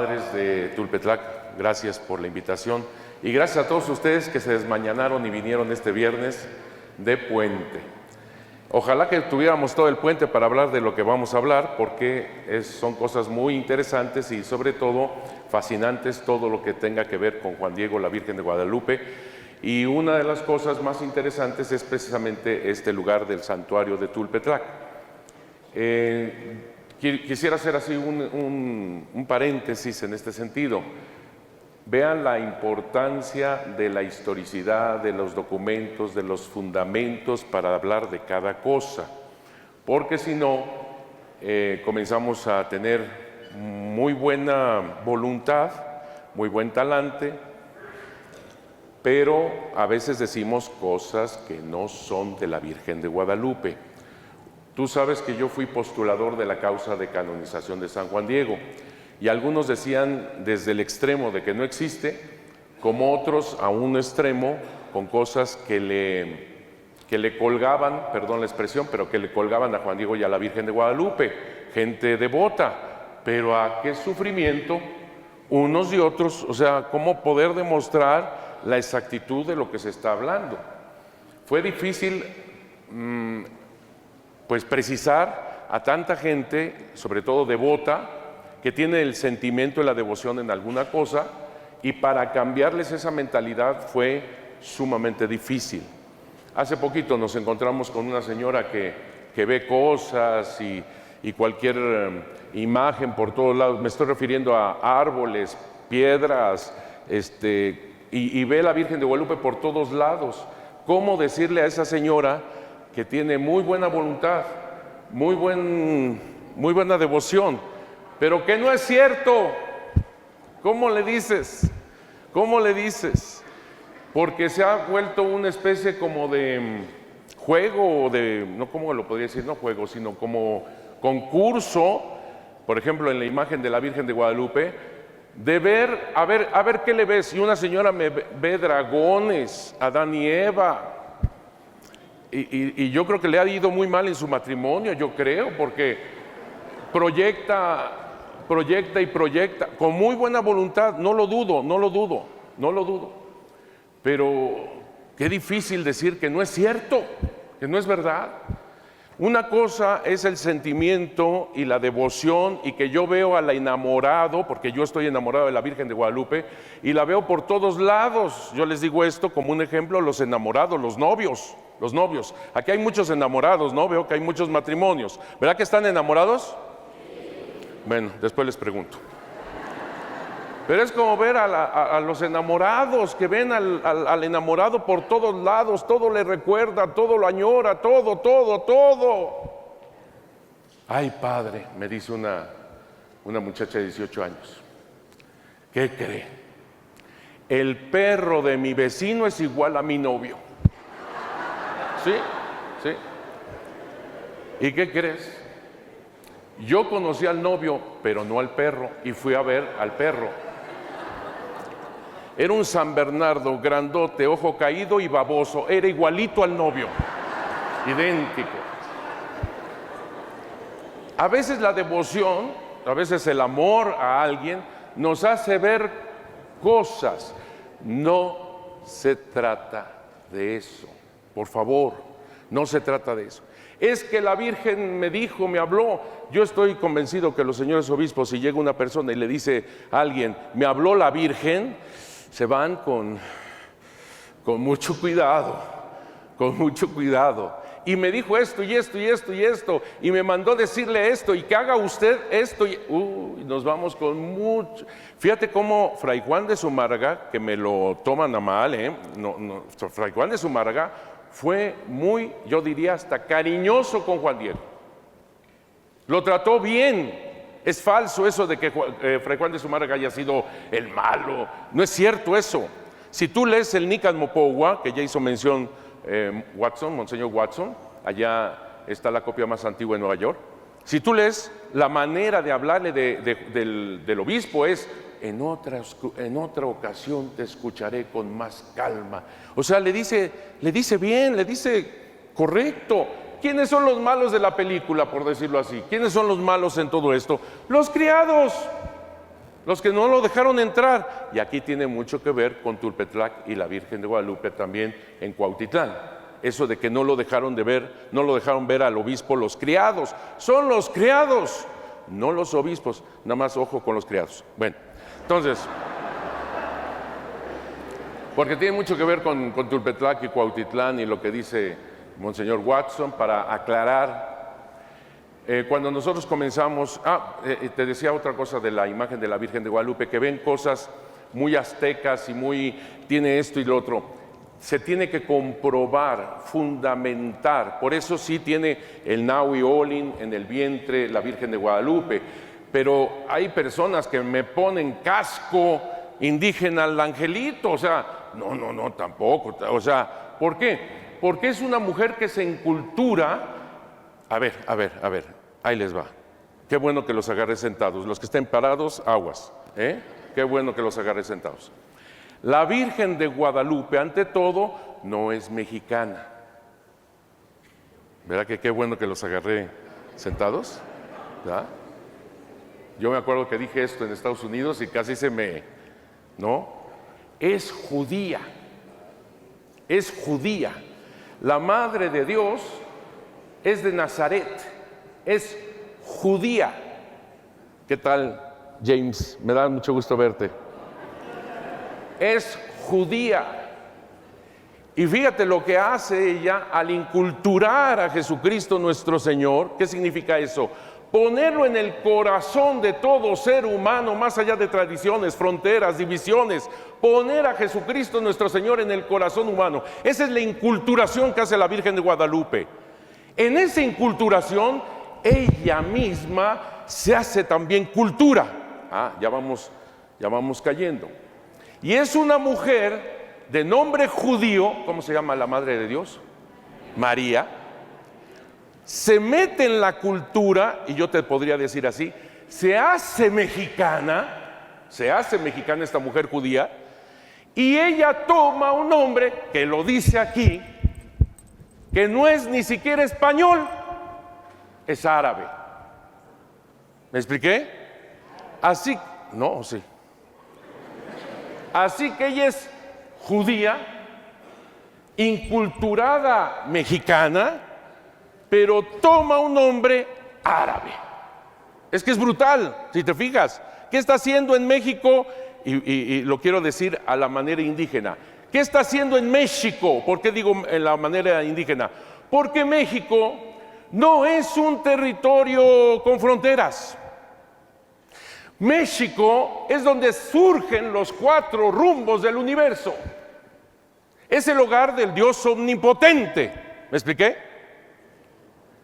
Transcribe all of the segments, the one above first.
padres de Tulpetlac, gracias por la invitación y gracias a todos ustedes que se desmañanaron y vinieron este viernes de puente. Ojalá que tuviéramos todo el puente para hablar de lo que vamos a hablar, porque son cosas muy interesantes y sobre todo fascinantes, todo lo que tenga que ver con Juan Diego, la Virgen de Guadalupe. Y una de las cosas más interesantes es precisamente este lugar del santuario de Tulpetlac. Quisiera hacer así un paréntesis en este sentido. Vean la importancia de la historicidad, de los documentos, de los fundamentos para hablar de cada cosa, porque si no, comenzamos a tener muy buena voluntad, muy buen talante, pero a veces decimos cosas que no son de la Virgen de Guadalupe. Tú sabes que yo fui postulador de la causa de canonización de San Juan Diego, y algunos decían desde el extremo de que no existe, como otros a un extremo con cosas que le colgaban, perdón la expresión, pero que le colgaban a Juan Diego y a la Virgen de Guadalupe, gente devota, pero a qué sufrimiento unos y otros, o sea, cómo poder demostrar la exactitud de lo que se está hablando. Fue difícil pues precisar a tanta gente, sobre todo devota, que tiene el sentimiento y la devoción en alguna cosa, y para cambiarles esa mentalidad fue sumamente difícil. Hace poquito nos encontramos con una señora que ve cosas y cualquier imagen por todos lados, me estoy refiriendo a árboles, piedras, y ve la Virgen de Guadalupe por todos lados. ¿Cómo decirle a esa señora que tiene muy buena voluntad, muy buena devoción, pero que no es cierto? ¿Cómo le dices? ¿Cómo le dices? Porque se ha vuelto una especie como de juego, no, ¿cómo lo podría decir? No juego, sino como concurso, por ejemplo, en la imagen de la Virgen de Guadalupe, de ver, a ver qué le ves. Y una señora me ve dragones, Adán y Eva, y yo creo que le ha ido muy mal en su matrimonio, yo creo, porque proyecta y proyecta, con muy buena voluntad, no lo dudo, pero qué difícil decir que no es cierto, que no es verdad. Una cosa es el sentimiento y la devoción, y que yo veo a la enamorado, porque yo estoy enamorado de la Virgen de Guadalupe, y la veo por todos lados. Yo les digo esto como un ejemplo: los enamorados, los novios. Aquí hay muchos enamorados, ¿no? Veo que hay muchos matrimonios. ¿Verdad que están enamorados? Bueno, después les pregunto. Pero es como ver a los enamorados, que ven al enamorado por todos lados, todo le recuerda, todo lo añora, todo. Ay, padre, me dice una muchacha de 18 años, ¿qué cree? El perro de mi vecino es igual a mi novio. Sí. ¿Y qué crees? Yo conocí al novio, pero no al perro, y fui a ver al perro. Era un San Bernardo, grandote, ojo caído y baboso. Era igualito al novio, idéntico. A veces la devoción, a veces el amor a alguien nos hace ver cosas. No se trata de eso, por favor, no se trata de eso. Es que la Virgen me dijo, me habló. Yo estoy convencido que los señores obispos, si llega una persona y le dice a alguien, me habló la Virgen, se van con mucho cuidado, Y me dijo esto y esto, y me mandó decirle esto, y que haga usted esto, y nos vamos con mucho. Fíjate cómo Fray Juan de Zumárraga, que me lo toman a mal, Fray Juan de Zumárraga fue muy, yo diría, hasta cariñoso con Juan Diego. Lo trató bien. Es falso eso de que Fray Juan de Zumárraga haya sido el malo. No es cierto eso. Si tú lees el Nican Mopohua, que ya hizo mención Monseñor Watson, allá está la copia más antigua en Nueva York. Si tú lees, la manera de hablarle del obispo es: en otra ocasión te escucharé con más calma. O sea, le dice bien, le dice correcto. ¿Quiénes son los malos de la película, por decirlo así? ¿Quiénes son los malos en todo esto? Los criados. los que no lo dejaron entrar. Y aquí tiene mucho que ver con Tulpetlac y la Virgen de Guadalupe también en Cuautitlán. Eso de que no lo dejaron ver al obispo los criados. Son los criados, no los obispos. Nada más ojo con los criados. Bueno, entonces, porque tiene mucho que ver con Tulpetlac y Cuautitlán y lo que dice Monseñor Watson, para aclarar. Cuando nosotros comenzamos, te decía otra cosa de la imagen de la Virgen de Guadalupe, que ven cosas muy aztecas y tiene esto y lo otro. Se tiene que comprobar, fundamentar. Por eso sí tiene el Nahui Olin en el vientre la Virgen de Guadalupe. Pero hay personas que me ponen casco indígena al angelito. O sea, no, tampoco. O sea, ¿por qué? Porque es una mujer que se encultura. A ver, ahí les va. Qué bueno que los agarré sentados. Los que estén parados, aguas. Qué bueno que los agarré sentados. La Virgen de Guadalupe, ante todo, no es mexicana. ¿Verdad que qué bueno que los agarré sentados? ¿Verdad? Yo me acuerdo que dije esto en Estados Unidos y casi ¿no? Es judía. Es judía. La Madre de Dios es de Nazaret, es judía. ¿Qué tal, James? Me da mucho gusto verte. Es judía. Y fíjate lo que hace ella al inculturar a Jesucristo nuestro Señor. ¿Qué significa eso? Ponerlo en el corazón de todo ser humano, más allá de tradiciones, fronteras, divisiones. Poner a Jesucristo nuestro Señor en el corazón humano. Esa es la inculturación que hace la Virgen de Guadalupe. En esa inculturación, ella misma se hace también cultura. Ya vamos cayendo. Y es una mujer de nombre judío. ¿Cómo se llama la Madre de Dios? María. Se mete en la cultura, y yo te podría decir así, se hace mexicana esta mujer judía, y ella toma un nombre que lo dice aquí, que no es ni siquiera español, es árabe. ¿Me expliqué? Así que ella es judía, inculturada mexicana, pero toma un nombre árabe. Es que es brutal, si te fijas. ¿Qué está haciendo en México? Y lo quiero decir a la manera indígena. ¿Qué está haciendo en México? ¿Por qué digo en la manera indígena? Porque México no es un territorio con fronteras. México es donde surgen los 4 rumbos del universo. Es el hogar del Dios omnipotente. ¿Me expliqué?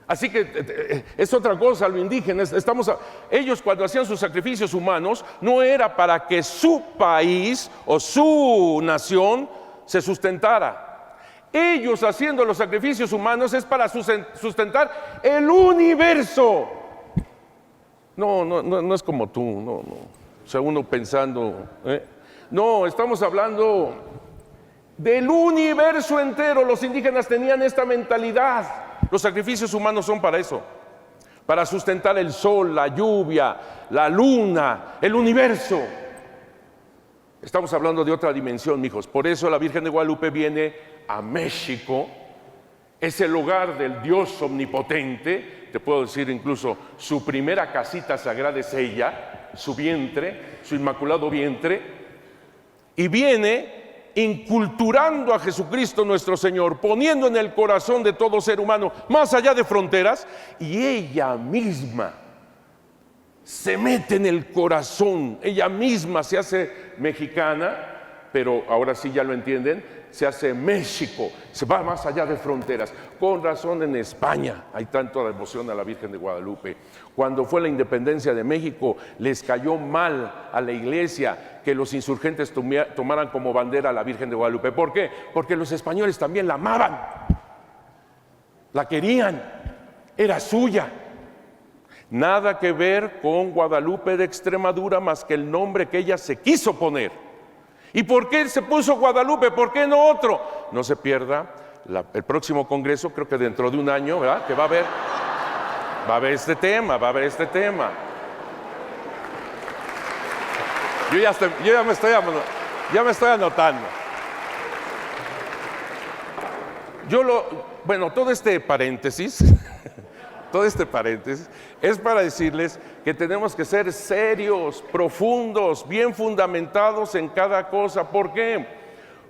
Así que es otra cosa lo indígena. Ellos cuando hacían sus sacrificios humanos no era para que su país o su nación se sustentara. Ellos haciendo los sacrificios humanos es para sustentar el universo. No es como tú, no. O sea, uno pensando, No, estamos hablando del universo entero. Los indígenas tenían esta mentalidad. Los sacrificios humanos son para eso, para sustentar el sol, la lluvia, la luna, el universo. Estamos hablando de otra dimensión, mijos. Por eso la Virgen de Guadalupe viene a México. Es el hogar del Dios omnipotente. Te puedo decir incluso, su primera casita sagrada es ella, su vientre, su inmaculado vientre. Y viene inculturando a Jesucristo nuestro Señor, poniendo en el corazón de todo ser humano, más allá de fronteras, y ella misma se mete en el corazón, ella misma se hace mexicana, pero ahora sí ya lo entienden, se hace México, se va más allá de fronteras. Con razón en España hay tanta devoción a la Virgen de Guadalupe. Cuando fue la independencia de México, les cayó mal a la iglesia que los insurgentes tomaran como bandera a la Virgen de Guadalupe. ¿Por qué? Porque los españoles también la amaban, la querían, era suya. Nada que ver con Guadalupe de Extremadura más que el nombre que ella se quiso poner. ¿Y por qué se puso Guadalupe? ¿Por qué no otro? No se pierda el próximo congreso, creo que dentro de un año, ¿verdad? Que va a haber este tema, Yo ya me estoy anotando. Bueno, todo este paréntesis es para decirles que tenemos que ser serios, profundos, bien fundamentados en cada cosa. ¿Por qué?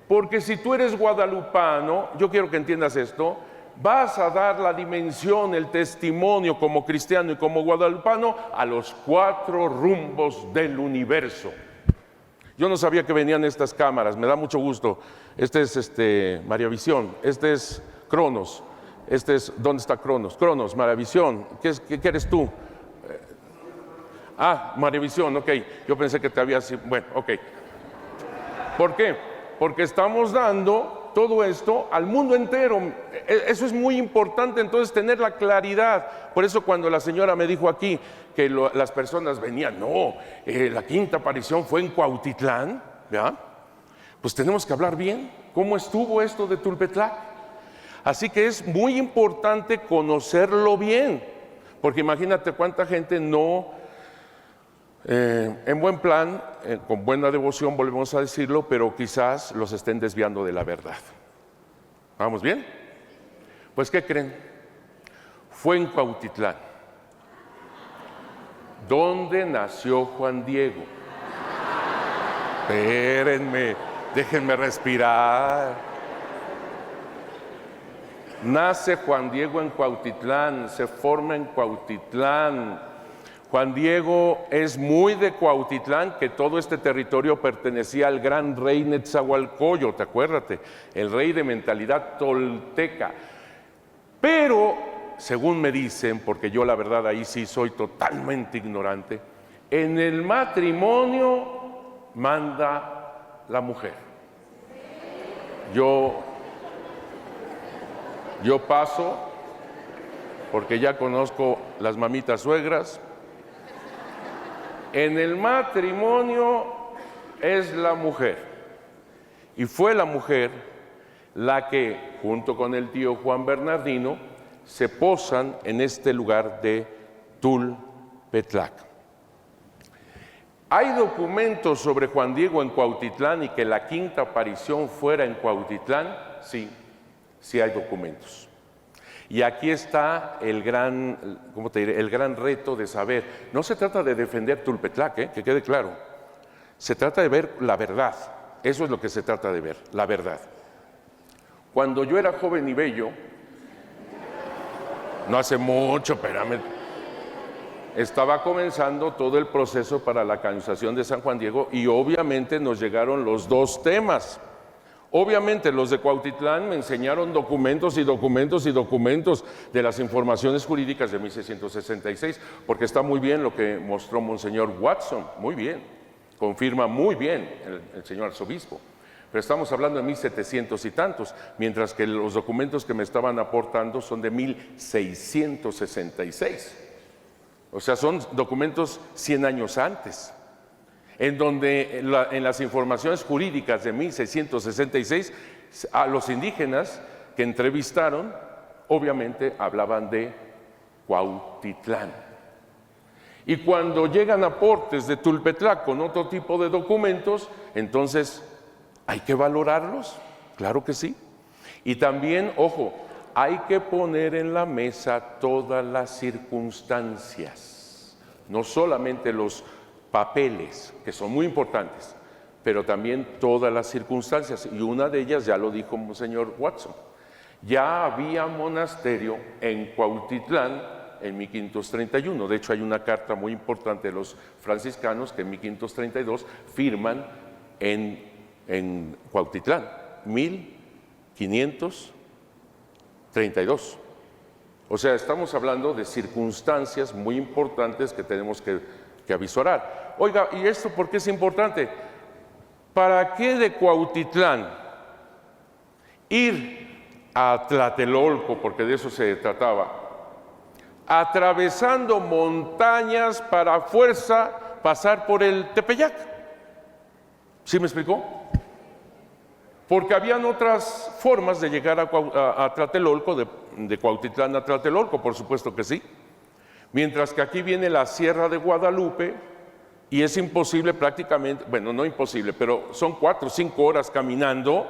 Porque si tú eres guadalupano, yo quiero que entiendas esto, vas a dar la dimensión, el testimonio como cristiano y como guadalupano a los 4 rumbos del universo. Yo no sabía que venían estas cámaras, me da mucho gusto. Este es Maravisión, este es Cronos, este es, ¿dónde está Cronos? Cronos, Maravisión, ¿qué eres tú? Maravisión, ok, yo pensé que te había sido, bueno, ok. ¿Por qué? Porque estamos dando todo esto al mundo entero. Eso es muy importante, entonces, tener la claridad. Por eso cuando la señora me dijo aquí que las personas venían, la quinta aparición fue en Cuautitlán, ¿ya? Pues tenemos que hablar bien cómo estuvo esto de Tulpetlac. Así que es muy importante conocerlo bien, porque imagínate cuánta gente no, en buen plan, con buena devoción, volvemos a decirlo, pero quizás los estén desviando de la verdad. ¿Vamos bien? Pues, ¿qué creen? Fue en Cuautitlán, donde nació Juan Diego. Espérenme, déjenme respirar. Nace Juan Diego en Cuautitlán, se forma en Cuautitlán. Juan Diego es muy de Cuautitlán, que todo este territorio pertenecía al gran rey Netzahualcóyotl, acuérdate, el rey de mentalidad tolteca. Pero, según me dicen, porque yo la verdad ahí sí soy totalmente ignorante, en el matrimonio manda la mujer. Yo paso, porque ya conozco las mamitas suegras. En el matrimonio es la mujer. Y fue la mujer la que, junto con el tío Juan Bernardino, se posan en este lugar de Tulpetlac. ¿Hay documentos sobre Juan Diego en Cuautitlán y que la quinta aparición fuera en Cuautitlán? Sí, sí hay documentos. Y aquí está el gran, ¿cómo te diré? El gran reto de saber. No se trata de defender Tulpetlac, que quede claro. Se trata de ver la verdad. Eso es lo que se trata de ver, la verdad. Cuando yo era joven y bello, no hace mucho, espérame, estaba comenzando todo el proceso para la canonización de San Juan Diego y obviamente nos llegaron los 2 temas. Obviamente los de Cuautitlán me enseñaron documentos y documentos y documentos de las informaciones jurídicas de 1666, porque está muy bien lo que mostró Monseñor Watson, muy bien, confirma muy bien el señor arzobispo. Pero estamos hablando de 1700 y tantos, mientras que los documentos que me estaban aportando son de 1666. O sea, son documentos 100 años antes, en donde en las informaciones jurídicas de 1666, a los indígenas que entrevistaron, obviamente hablaban de Cuautitlán. Y cuando llegan aportes de Tulpetlac con otro tipo de documentos, entonces hay que valorarlos, claro que sí. Y también, ojo, hay que poner en la mesa todas las circunstancias, no solamente los papeles, que son muy importantes, pero también todas las circunstancias, y una de ellas ya lo dijo Monseñor Watson. Ya había monasterio en Cuautitlán en 1531, de hecho hay una carta muy importante de los franciscanos que en 1532 firman en Cuautitlán, 1532. O sea, estamos hablando de circunstancias muy importantes que tenemos que avisorar. Oiga, ¿y esto por qué es importante? ¿Para qué de Cuautitlán ir a Tlatelolco, porque de eso se trataba, atravesando montañas para a fuerza pasar por el Tepeyac? ¿Sí me explicó? Porque habían otras formas de llegar a Tlatelolco, de Cuautitlán a Tlatelolco, por supuesto que sí. Mientras que aquí viene la Sierra de Guadalupe, y es imposible prácticamente, bueno, no imposible, pero son 4 o 5 horas caminando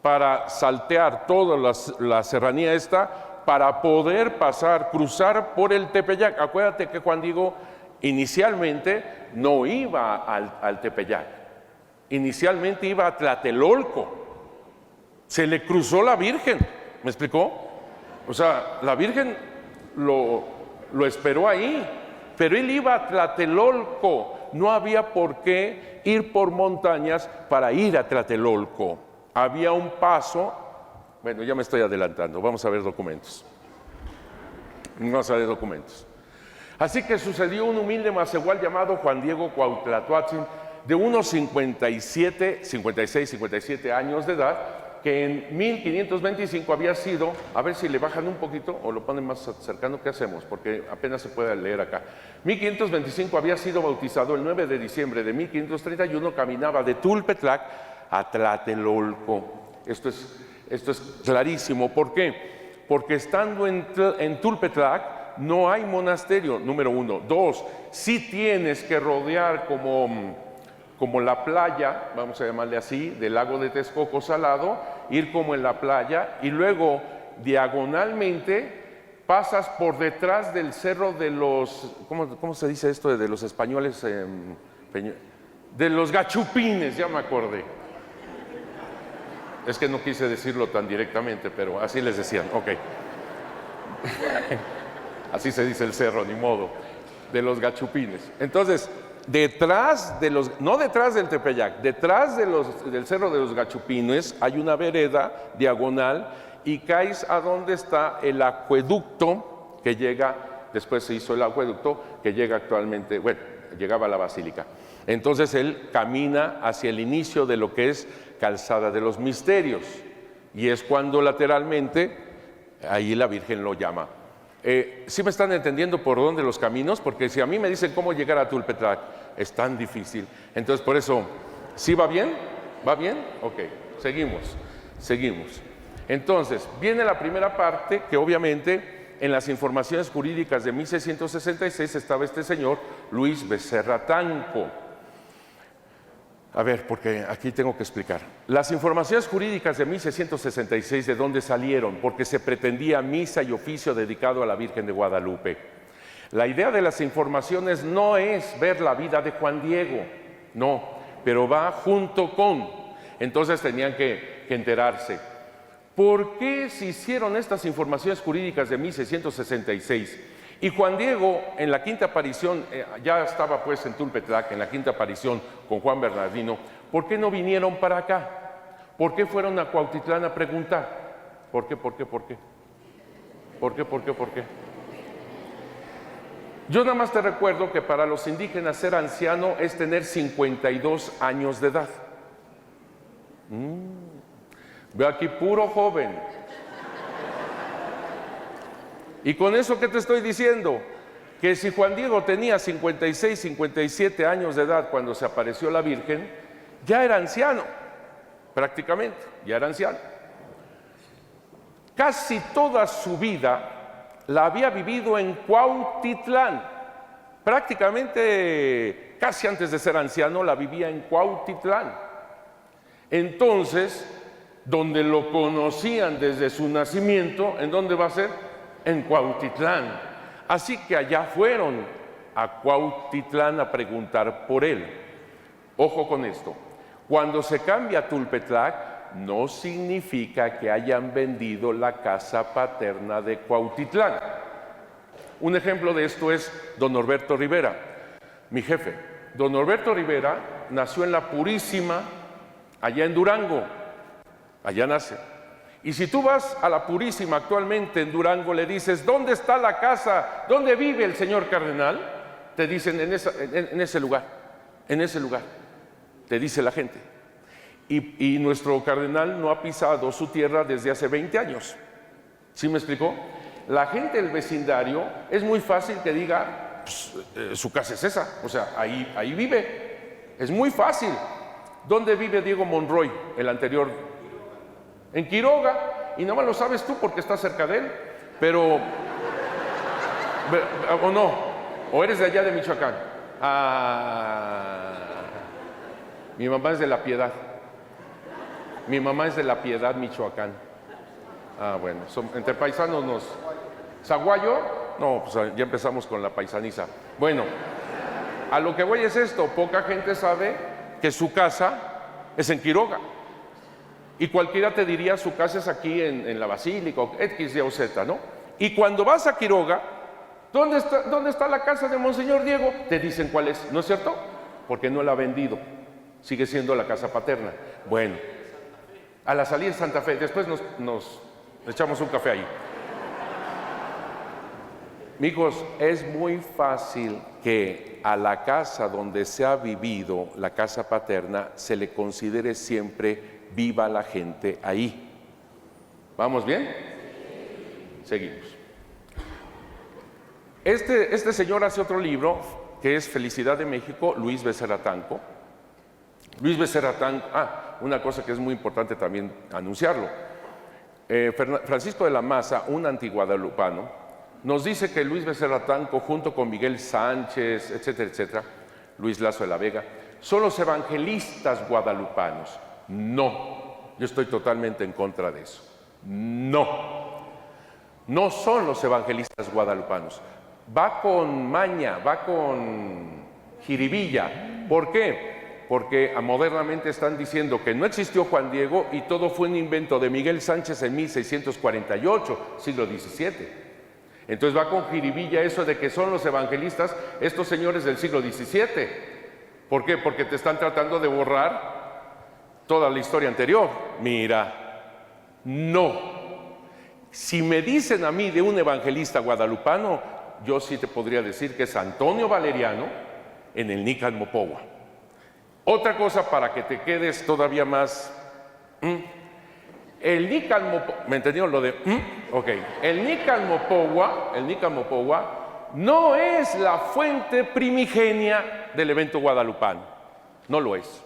para saltear toda la serranía esta, para poder pasar, cruzar por el Tepeyac. Acuérdate que Juan Diego inicialmente no iba al Tepeyac, inicialmente iba a Tlatelolco. Se le cruzó la Virgen, ¿me explicó? O sea, la Virgen lo esperó ahí, pero él iba a Tlatelolco. No había por qué ir por montañas para ir a Tlatelolco. Había un paso. Bueno, ya me estoy adelantando, vamos a ver documentos. Vamos a ver documentos. Así que sucedió un humilde macehual llamado Juan Diego Cuauhtlatoatzin, de unos 56, 57 años de edad, que en 1525 había sido, a ver si le bajan un poquito o lo ponen más cercano, ¿qué hacemos? Porque apenas se puede leer acá. 1525 había sido bautizado el 9 de diciembre de 1531, caminaba de Tulpetlac a Tlatelolco. Esto es clarísimo. ¿Por qué? Porque estando en Tulpetlac no hay monasterio, número 1. 2, sí tienes que rodear como la playa, vamos a llamarle así, del lago de Texcoco Salado, ir como en la playa y luego diagonalmente pasas por detrás del cerro de los, ¿cómo se dice esto de los españoles? De los Gachupines, ya me acordé. Es que no quise decirlo tan directamente, pero así les decían, ok. Así se dice el cerro, ni modo, de los Gachupines. Entonces, detrás de los, no detrás del Tepeyac, detrás del cerro de los Gachupines hay una vereda diagonal y caes a donde está el acueducto que llega, después se hizo el acueducto que llega actualmente, bueno, llegaba a la basílica. Entonces él camina hacia el inicio de lo que es Calzada de los Misterios y es cuando lateralmente ahí la Virgen lo llama. ¿Sí me están entendiendo por dónde los caminos? Porque si a mí me dicen cómo llegar a Tulpetlac, es tan difícil. Entonces, por eso, ¿sí va bien? ¿Va bien? Ok, seguimos. Entonces, viene la primera parte que obviamente en las informaciones jurídicas de 1666 estaba este señor Luis Becerra Tanco. A ver, porque aquí tengo que explicar. Las informaciones jurídicas de 1666, ¿de dónde salieron? Porque se pretendía misa y oficio dedicado a la Virgen de Guadalupe. La idea de las informaciones no es ver la vida de Juan Diego, no, pero va junto con. Entonces tenían que enterarse. ¿Por qué se hicieron estas informaciones jurídicas de 1666? Y Juan Diego, en la quinta aparición, ya estaba pues en Tulpetlac, en la quinta aparición con Juan Bernardino, ¿por qué no vinieron para acá? ¿Por qué fueron a Cuautitlán a preguntar? ¿Por qué? Yo nada más te recuerdo que para los indígenas ser anciano es tener 52 años de edad. Veo aquí puro joven. Y con eso, ¿qué te estoy diciendo? Que si Juan Diego tenía 56, 57 años de edad cuando se apareció la Virgen, ya era anciano, prácticamente, ya era anciano. Casi toda su vida la había vivido en Cuautitlán. Prácticamente, casi antes de ser anciano, la vivía en Cuautitlán. Entonces, donde lo conocían desde su nacimiento, ¿en dónde va a ser? En Cuautitlán. Así que allá fueron a Cuautitlán a preguntar por él. Ojo con esto, cuando se cambia a Tulpetlac no significa que hayan vendido la casa paterna de Cuautitlán. Un ejemplo de esto es don Norberto Rivera, mi jefe. Don Norberto Rivera nació en La Purísima, allá en Durango, allá nace. Y si tú vas a La Purísima actualmente en Durango, le dices, ¿dónde está la casa? ¿Dónde vive el señor cardenal? Te dicen, en ese lugar, te dice la gente. Y nuestro cardenal no ha pisado su tierra desde hace 20 años. ¿Sí me explicó? La gente del vecindario es muy fácil que diga, pues, su casa es esa, o sea, ahí vive. Es muy fácil. ¿Dónde vive Diego Monroy, el anterior? En Quiroga, y no más lo sabes tú porque estás cerca de él, pero, o no, o eres de allá de Michoacán. Ah, mi mamá es de La Piedad. Mi mamá es de La Piedad, Michoacán. Ah, bueno, entre paisanos nos... ¿Zaguayo? No, pues ya empezamos con la paisaniza. Bueno, a lo que voy es esto, poca gente sabe que su casa es en Quiroga. Y cualquiera te diría su casa es aquí en la Basílica, X, Y o Z, ¿no? Y cuando vas a Quiroga, ¿dónde está la casa de Monseñor Diego? Te dicen cuál es, ¿no es cierto? Porque no la ha vendido, sigue siendo la casa paterna. Bueno, a la salida de Santa Fe, después nos echamos un café ahí. Mijos, es muy fácil que a la casa donde se ha vivido la casa paterna se le considere siempre viva la gente ahí. ¿Vamos bien? Seguimos. Este señor hace otro libro que es Felicidad de México, Luis Becerra Tanco. Luis Becerra Tanco, una cosa que es muy importante también anunciarlo. Francisco de la Maza, un antiguadalupano, nos dice que Luis Becerra Tanco, junto con Miguel Sánchez, etcétera, etcétera, Luis Lazo de la Vega, son los evangelistas guadalupanos. No, yo estoy totalmente en contra de eso. No son los evangelistas guadalupanos. Va con maña, va con jiribilla. ¿Por qué? Porque modernamente están diciendo que no existió Juan Diego y todo fue un invento de Miguel Sánchez en 1648, siglo XVII. Entonces va con jiribilla eso de que son los evangelistas estos señores del siglo XVII. ¿Por qué? Porque te están tratando de borrar toda la historia anterior. Mira, no. Si me dicen a mí de un evangelista guadalupano, yo sí te podría decir que es Antonio Valeriano en el Nican Mopogua. Otra cosa para que te quedes todavía más... El Nican Mopogua, ¿me entendieron lo de? Ok. El Nican Mopogua no es la fuente primigenia del evento guadalupano. No lo es.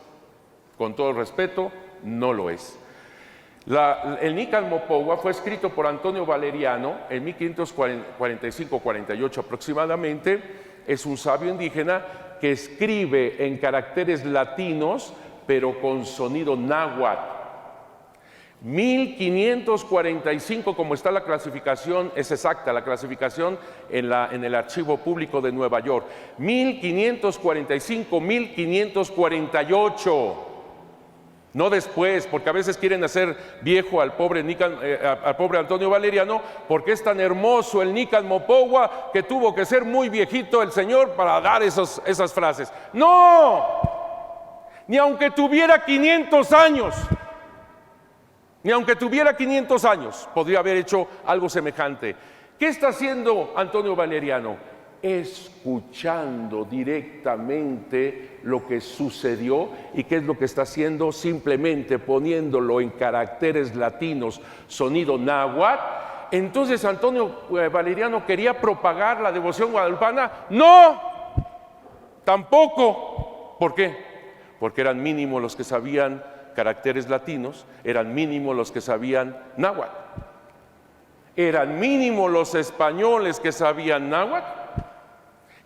Con todo respeto, no lo es. El Nican Mopogua fue escrito por Antonio Valeriano en 1545-48 aproximadamente. Es un sabio indígena que escribe en caracteres latinos, pero con sonido náhuatl. 1545, como está la clasificación, es exacta, la clasificación en el Archivo Público de Nueva York. 1545, 1548. No después, porque a veces quieren hacer viejo al pobre Antonio Valeriano, porque es tan hermoso el Nican Mopogua que tuvo que ser muy viejito el señor para dar esas frases. ¡No! Ni aunque tuviera 500 años. Ni aunque tuviera 500 años, podría haber hecho algo semejante. ¿Qué está haciendo Antonio Valeriano? Escuchando directamente lo que sucedió. ¿Y qué es lo que está haciendo? Simplemente poniéndolo en caracteres latinos, sonido náhuatl. Entonces Antonio Valeriano quería propagar la devoción guadalupana. ¡No! Tampoco. ¿Por qué? Porque eran mínimos los que sabían caracteres latinos, eran mínimos los que sabían náhuatl. Eran mínimos los españoles que sabían náhuatl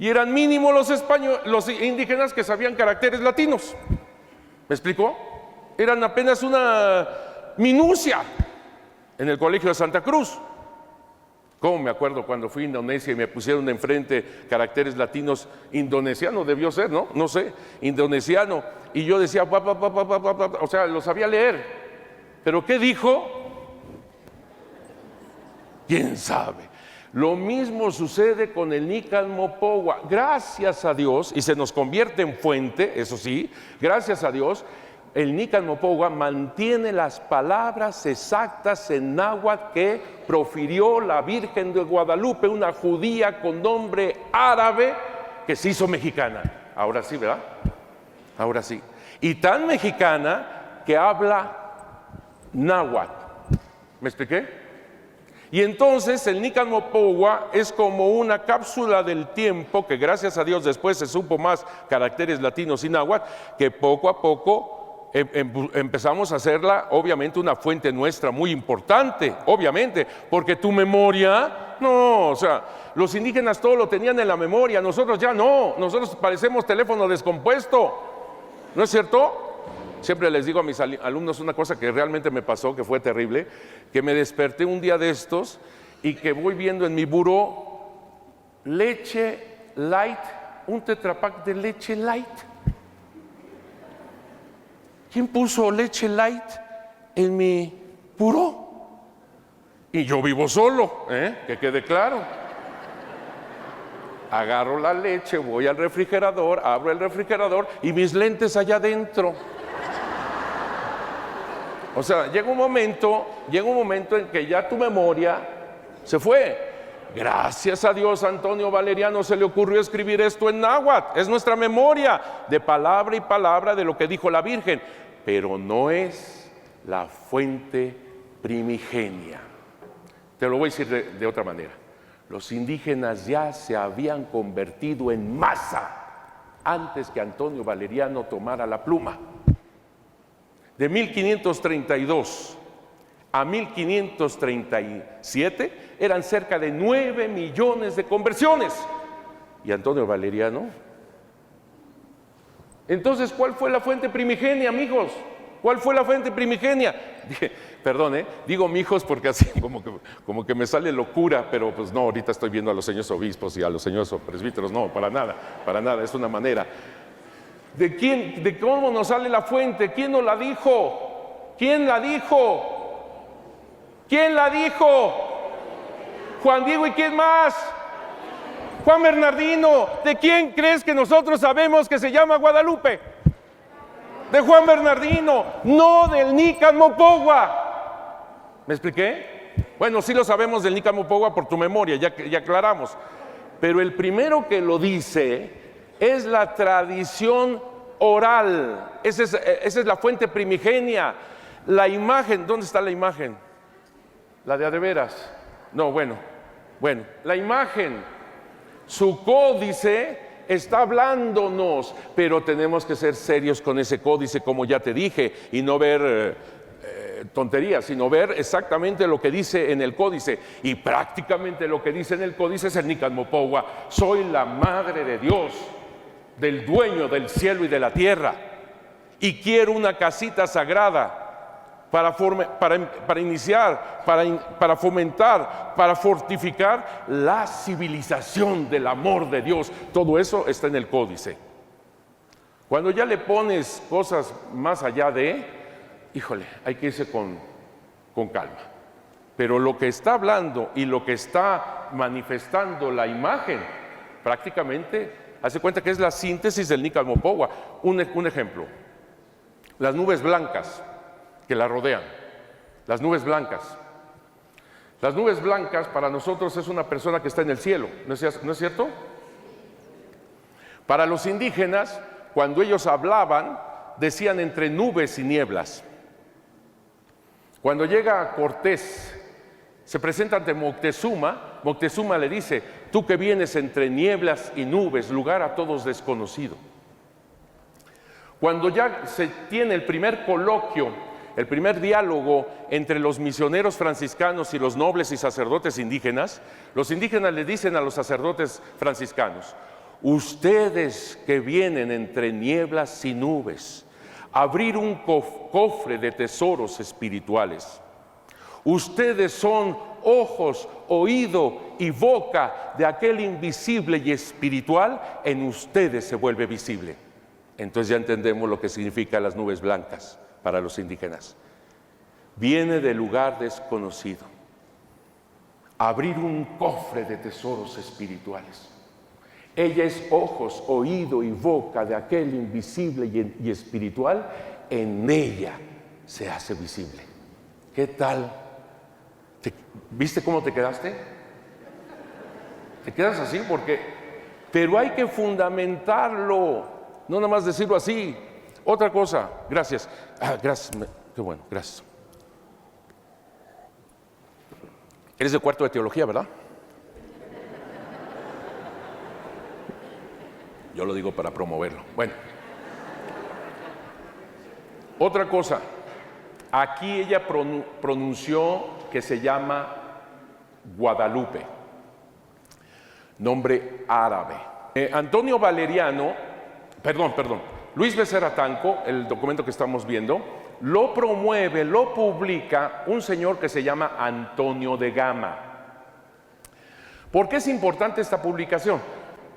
y eran mínimos los indígenas que sabían caracteres latinos. ¿Me explicó? Eran apenas una minucia en el Colegio de Santa Cruz. ¿Cómo me acuerdo cuando fui a Indonesia y me pusieron enfrente caracteres latinos? Indonesiano debió ser, ¿no? No sé, indonesiano. Y yo decía, o sea, lo sabía leer. ¿Pero qué dijo? ¿Quién sabe? Lo mismo sucede con el Nican Mopogua. Gracias a Dios, y se nos convierte en fuente, eso sí, gracias a Dios, el Nican Mopogua mantiene las palabras exactas en náhuatl que profirió la Virgen de Guadalupe, una judía con nombre árabe que se hizo mexicana. Ahora sí, ¿verdad? Ahora sí. Y tan mexicana que habla náhuatl. ¿Me expliqué? Y entonces el Nican Mopogua es como una cápsula del tiempo que gracias a Dios después se supo más caracteres latinos y náhuatl, que poco a poco empezamos a hacerla, obviamente, una fuente nuestra muy importante, obviamente, porque tu memoria, no, o sea, los indígenas todo lo tenían en la memoria, nosotros ya no, nosotros parecemos teléfono descompuesto, ¿no es cierto? Siempre les digo a mis alumnos una cosa que realmente me pasó, que fue terrible, que me desperté un día de estos y que voy viendo en mi buró leche light, un tetrapack de leche light. ¿Quién puso leche light en mi buró? Y yo vivo solo, que quede claro. Agarro la leche, voy al refrigerador, abro el refrigerador y mis lentes allá adentro. O sea, llega un momento en que ya tu memoria se fue. Gracias a Dios, Antonio Valeriano se le ocurrió escribir esto en náhuatl. Es nuestra memoria de palabra y palabra de lo que dijo la Virgen, pero no es la fuente primigenia. Te lo voy a decir de otra manera. Los indígenas ya se habían convertido en masa antes que Antonio Valeriano tomara la pluma. De 1532 a 1537 eran cerca de 9 millones de conversiones. ¿Y Antonio Valeriano? Entonces, ¿cuál fue la fuente primigenia, amigos? ¿Cuál fue la fuente primigenia? Perdón, digo mijos porque así como que me sale locura, pero pues no, ahorita estoy viendo a los señores obispos y a los señores presbíteros, no, para nada, es una manera. ¿De cómo nos sale la fuente? ¿Quién nos la dijo? ¿Quién la dijo? ¿Quién la dijo? Juan Diego, ¿y quién más? Juan Bernardino. ¿De quién crees que nosotros sabemos que se llama Guadalupe? De Juan Bernardino, no del Nican Mopogua. ¿Me expliqué? Bueno, sí lo sabemos del Nican Mopogua por tu memoria, ya aclaramos. Pero el primero que lo dice es la tradición oral. Esa es la fuente primigenia. La imagen, ¿dónde está la imagen? La de veras. No, bueno, la imagen, su códice está hablándonos, pero tenemos que ser serios con ese códice, como ya te dije, y no ver tonterías, sino ver exactamente lo que dice en el códice. Y prácticamente lo que dice en el códice es el Nican Mopogua: soy la madre de Dios, del dueño del cielo y de la tierra, y quiero una casita sagrada para iniciar, para fomentar, para fortificar la civilización del amor de Dios. Todo eso está en el códice. Cuando ya le pones cosas más allá de, híjole, hay que irse con calma. Pero lo que está hablando y lo que está manifestando la imagen, prácticamente, hace cuenta que es la síntesis del Nican Mopogua. Un ejemplo, las nubes blancas que la rodean, las nubes blancas. Las nubes blancas para nosotros es una persona que está en el cielo, ¿no es cierto? Para los indígenas, cuando ellos hablaban, decían entre nubes y nieblas. Cuando llega Cortés, se presenta ante Moctezuma, Moctezuma le dice: tú que vienes entre nieblas y nubes, lugar a todos desconocido. Cuando ya se tiene el primer coloquio, el primer diálogo entre los misioneros franciscanos y los nobles y sacerdotes indígenas, los indígenas le dicen a los sacerdotes franciscanos: ustedes que vienen entre nieblas y nubes, abrir un cofre de tesoros espirituales. Ustedes son ojos, oído y boca de aquel invisible y espiritual, en ustedes se vuelve visible. Entonces ya entendemos lo que significa las nubes blancas para los indígenas. Viene del lugar desconocido. Abrir un cofre de tesoros espirituales. Ella es ojos, oído y boca de aquel invisible y espiritual, en ella se hace visible. ¿Qué tal? ¿Viste cómo te quedaste? Te quedas así pero hay que fundamentarlo, no nada más decirlo así. Otra cosa, gracias. Gracias, qué bueno, gracias. Eres de cuarto de teología, ¿verdad? Yo lo digo para promoverlo. Bueno, Otra cosa, aquí ella pronunció que se llama Guadalupe, nombre árabe. Antonio Valeriano, Luis Becerra Tanco, el documento que estamos viendo, lo promueve, lo publica un señor que se llama Antonio de Gama. ¿Por qué es importante esta publicación?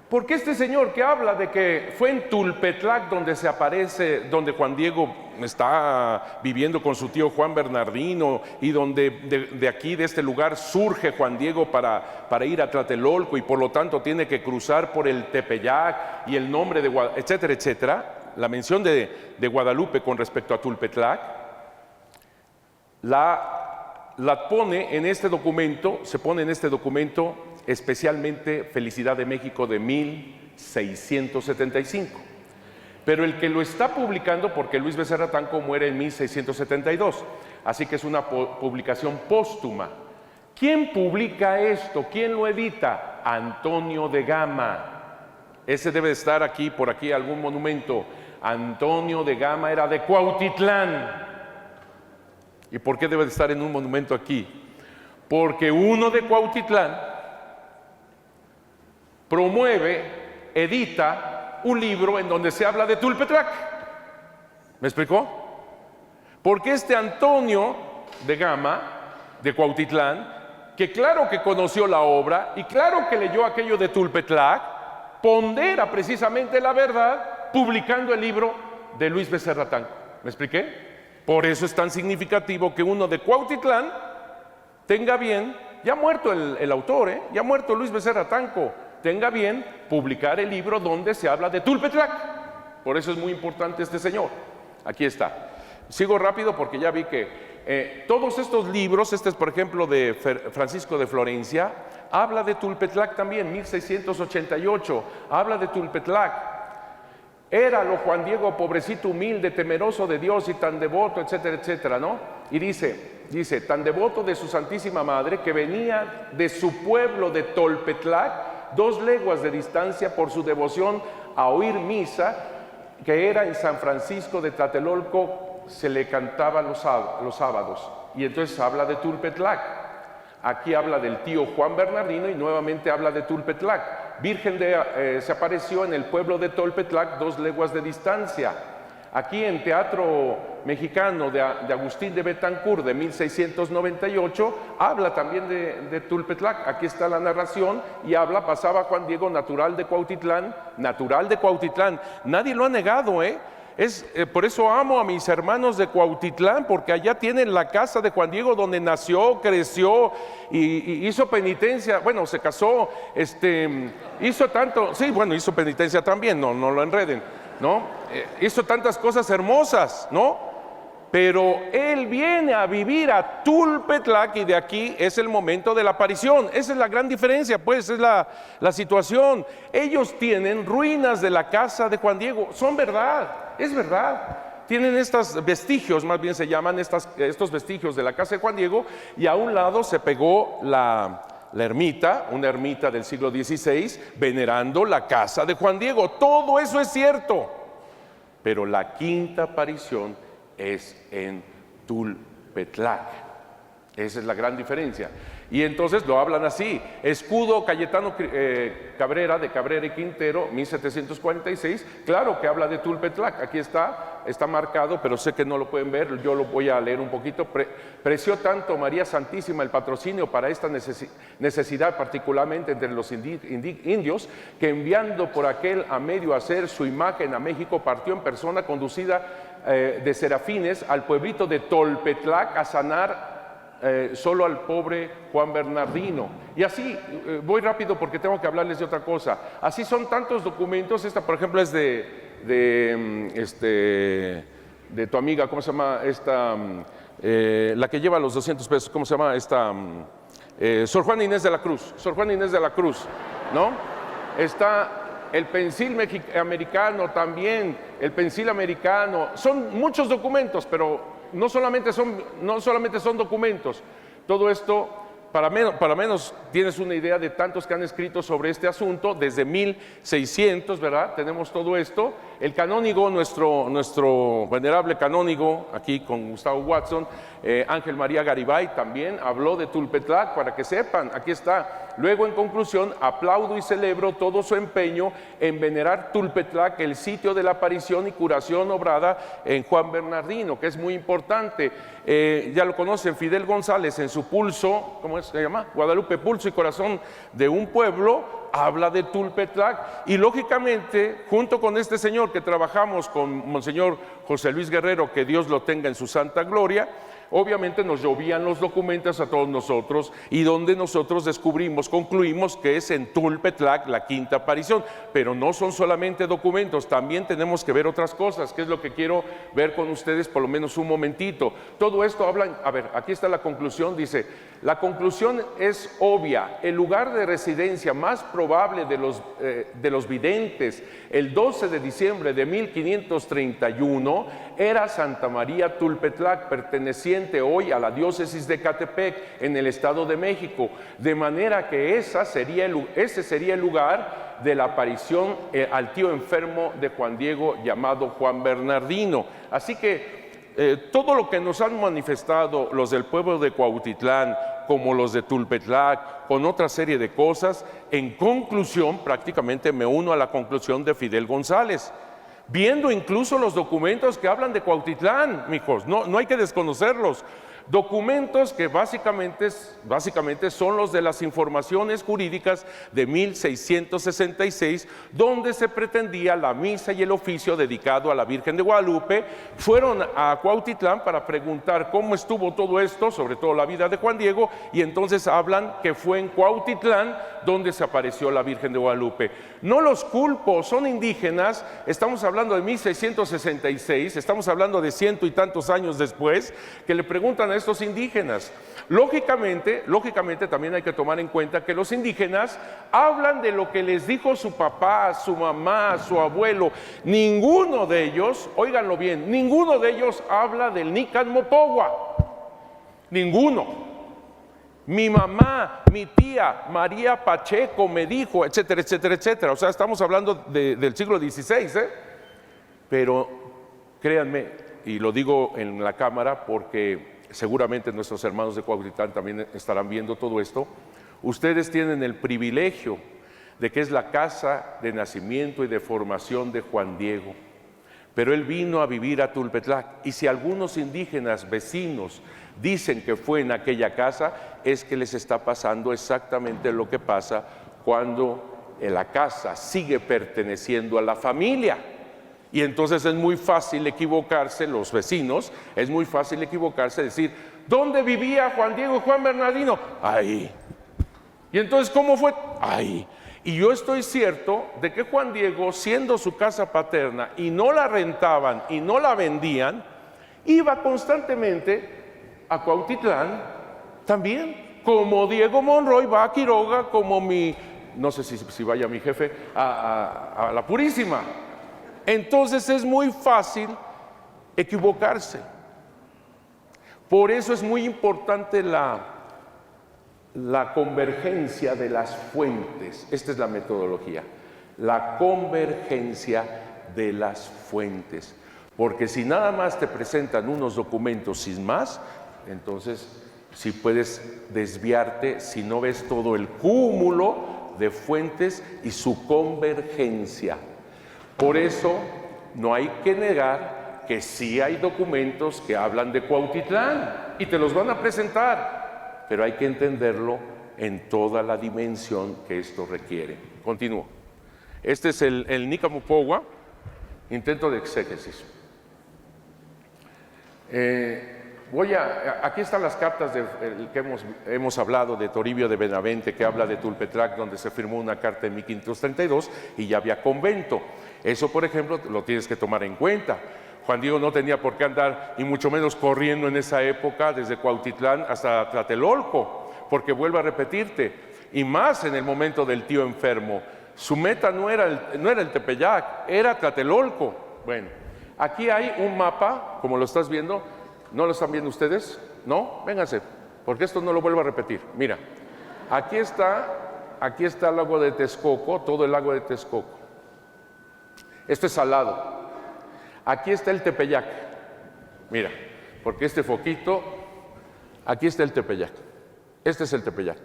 Porque este señor que habla de que fue en Tulpetlac donde se aparece, donde Juan Diego está viviendo con su tío Juan Bernardino y donde de aquí, de este lugar, surge Juan Diego para ir a Tlatelolco y por lo tanto tiene que cruzar por el Tepeyac y el nombre de Guadalupe, etcétera, etcétera. La mención de Guadalupe con respecto a Tulpetlac la pone en este documento, se pone en este documento especialmente Felicidad de México de 1675. Pero el que lo está publicando, porque Luis Becerra Tanco muere en 1672, así que es una publicación póstuma. ¿Quién publica esto? ¿Quién lo edita? Antonio de Gama. Ese debe estar aquí, por aquí, algún monumento. Antonio de Gama era de Cuautitlán. ¿Y por qué debe de estar en un monumento aquí? Porque uno de Cuautitlán promueve, edita un libro en donde se habla de Tulpetlac. ¿Me explicó? Porque este Antonio de Gama, de Cuautitlán, que claro que conoció la obra y claro que leyó aquello de Tulpetlac, pondera precisamente la verdad publicando el libro de Luis Becerra Tanco. ¿Me expliqué? Por eso es tan significativo que uno de Cuautitlán tenga bien, ya muerto el autor, ya muerto Luis Becerra Tanco, tenga bien publicar el libro donde se habla de Tulpetlac. Por eso es muy importante este señor. Aquí está. Sigo rápido porque ya vi que todos estos libros, este es por ejemplo de Francisco de Florencia, habla de Tulpetlac también, 1688, habla de Tulpetlac. Éralo Juan Diego, pobrecito, humilde, temeroso de Dios y tan devoto, etcétera, etcétera, ¿no? Y dice, tan devoto de su Santísima Madre que venía de su pueblo de Tolpetlac, 2 leguas de distancia, por su devoción a oír misa, que era en San Francisco de Tlatelolco, se le cantaba los sábados. Y entonces habla de Tulpetlac. Aquí habla del tío Juan Bernardino y nuevamente habla de Tulpetlac. Se apareció en el pueblo de Tolpetlac, 2 leguas de distancia. Aquí en Teatro Mexicano de Agustín de Betancourt de 1698 habla también de Tulpetlac. Aquí está la narración y pasaba Juan Diego, natural de Cuautitlán, nadie lo ha negado, por eso amo a mis hermanos de Cuautitlán, porque allá tienen la casa de Juan Diego donde nació, creció y hizo penitencia, bueno, se casó, hizo tanto, sí, bueno, hizo penitencia también, no lo enreden, ¿no? Hizo tantas cosas hermosas, ¿no? Pero él viene a vivir a Tulpetlac y de aquí es el momento de la aparición. Esa es la gran diferencia, pues, es la situación. Ellos tienen ruinas de la casa de Juan Diego, son verdad, es verdad. Tienen estos vestigios, más bien se llaman estos vestigios de la casa de Juan Diego, y a un lado se pegó la ermita, una ermita del siglo XVI, venerando la casa de Juan Diego. Todo eso es cierto, pero la quinta aparición es en Tulpetlac. Esa es la gran diferencia. Y entonces lo hablan así: escudo Cayetano Cabrera, de Cabrera y Quintero, 1746. Claro que habla de Tulpetlac. Aquí está marcado, pero sé que no lo pueden ver, yo lo voy a leer un poquito. Preció tanto María Santísima el patrocinio para esta necesidad, particularmente entre los indios, que enviando por aquel a medio hacer su imagen a México, partió en persona conducida de serafines al pueblito de Tolpetlac a sanar solo al pobre Juan Bernardino. Y así, voy rápido porque tengo que hablarles de otra cosa. Así son tantos documentos. Esta, por ejemplo, es de tu amiga, ¿cómo se llama? La que lleva los 200 pesos, ¿cómo se llama? Sor Juana Inés de la Cruz, ¿no? Está el pensil americano también, el pensil americano. Son muchos documentos, pero no solamente son documentos. Todo esto para menos tienes una idea de tantos que han escrito sobre este asunto, desde 1600, ¿verdad? Tenemos todo esto. El canónigo, nuestro venerable canónigo, aquí con Gustavo Watson, Ángel María Garibay, también habló de Tulpetlac, para que sepan, aquí está. Luego, en conclusión, aplaudo y celebro todo su empeño en venerar Tulpetlac, el sitio de la aparición y curación obrada en Juan Bernardino, que es muy importante. Ya lo conocen, Fidel González en su Pulso, ¿cómo se llama? Guadalupe, Pulso y Corazón de un Pueblo, habla de Tulpetlac, y lógicamente, junto con este señor que trabajamos con Monseñor José Luis Guerrero, que Dios lo tenga en su santa gloria, obviamente nos llovían los documentos a todos nosotros, y donde nosotros concluimos que es en Tulpetlac la quinta aparición. Pero no son solamente documentos, también tenemos que ver otras cosas, que es lo que quiero ver con ustedes por lo menos un momentito. Todo esto habla, a ver, aquí está la conclusión, dice: la conclusión es obvia, el lugar de residencia más probable de los videntes el 12 de diciembre de 1531 era Santa María Tulpetlac, perteneciente hoy a la diócesis de Ecatepec, en el Estado de México, de manera que ese sería el lugar de la aparición al tío enfermo de Juan Diego llamado Juan Bernardino. Así que todo lo que nos han manifestado los del pueblo de Cuautitlán, como los de Tulpetlac, con otra serie de cosas, en conclusión, prácticamente me uno a la conclusión de Fidel González, viendo incluso los documentos que hablan de Cuautitlán, mijos, no hay que desconocerlos. Documentos que básicamente son los de las informaciones jurídicas de 1666, donde se pretendía la misa y el oficio dedicado a la Virgen de Guadalupe. Fueron a Cuautitlán para preguntar cómo estuvo todo esto, sobre todo la vida de Juan Diego, y entonces hablan que fue en Cuautitlán donde se apareció la Virgen de Guadalupe. No los culpo, son indígenas, estamos hablando de 1666, estamos hablando de ciento y tantos años después, que le preguntan a estos indígenas. Lógicamente también hay que tomar en cuenta que los indígenas hablan de lo que les dijo su papá, su mamá, su abuelo. Ninguno de ellos, óiganlo bien, ninguno de ellos habla del Nican Mopogua. Ninguno. Mi mamá, mi tía María Pacheco me dijo, etcétera, etcétera, etcétera. O sea, estamos hablando del siglo XVI, Pero créanme, y lo digo en la cámara porque seguramente nuestros hermanos de Cuautitlán también estarán viendo todo esto, ustedes tienen el privilegio de que es la casa de nacimiento y de formación de Juan Diego, pero él vino a vivir a Tulpetlac, y si algunos indígenas vecinos dicen que fue en aquella casa, es que les está pasando exactamente lo que pasa cuando la casa sigue perteneciendo a la familia. Y entonces es muy fácil equivocarse, los vecinos, es muy fácil equivocarse, decir, ¿dónde vivía Juan Diego y Juan Bernardino? Ahí. Y entonces, ¿cómo fue? Ahí. Y yo estoy cierto de que Juan Diego, siendo su casa paterna, y no la rentaban y no la vendían, iba constantemente a Cuautitlán también, como Diego Monroy va a Quiroga, como no sé si vaya mi jefe, a la Purísima. Entonces es muy fácil equivocarse. Por eso es muy importante la convergencia de las fuentes. Esta es la metodología, la convergencia de las fuentes. Porque si nada más te presentan unos documentos sin más, entonces si puedes desviarte si no ves todo el cúmulo de fuentes y su convergencia. Por eso no hay que negar que sí hay documentos que hablan de Cuautitlán y te los van a presentar, pero hay que entenderlo en toda la dimensión que esto requiere. Continúo. Este es el Nican Mopogua, intento de exégesis. Aquí están las cartas que hemos hablado de Toribio de Benavente, que habla de Tulpetlac, donde se firmó una carta en 1532 y ya había convento. Eso, por ejemplo, lo tienes que tomar en cuenta. Juan Diego no tenía por qué andar, y mucho menos corriendo en esa época, desde Cuautitlán hasta Tlatelolco, porque vuelvo a repetirte, y más en el momento del tío enfermo, su meta no era el Tepeyac, era Tlatelolco. Bueno, aquí hay un mapa, como lo estás viendo. ¿No lo están viendo ustedes? ¿No? Vénganse. porque esto no lo vuelvo a repetir. Mira, aquí está el lago de Texcoco, todo el lago de Texcoco. Esto es salado. Aquí está el Tepeyac. Mira, porque este foquito, aquí está el Tepeyac. Este es el Tepeyac.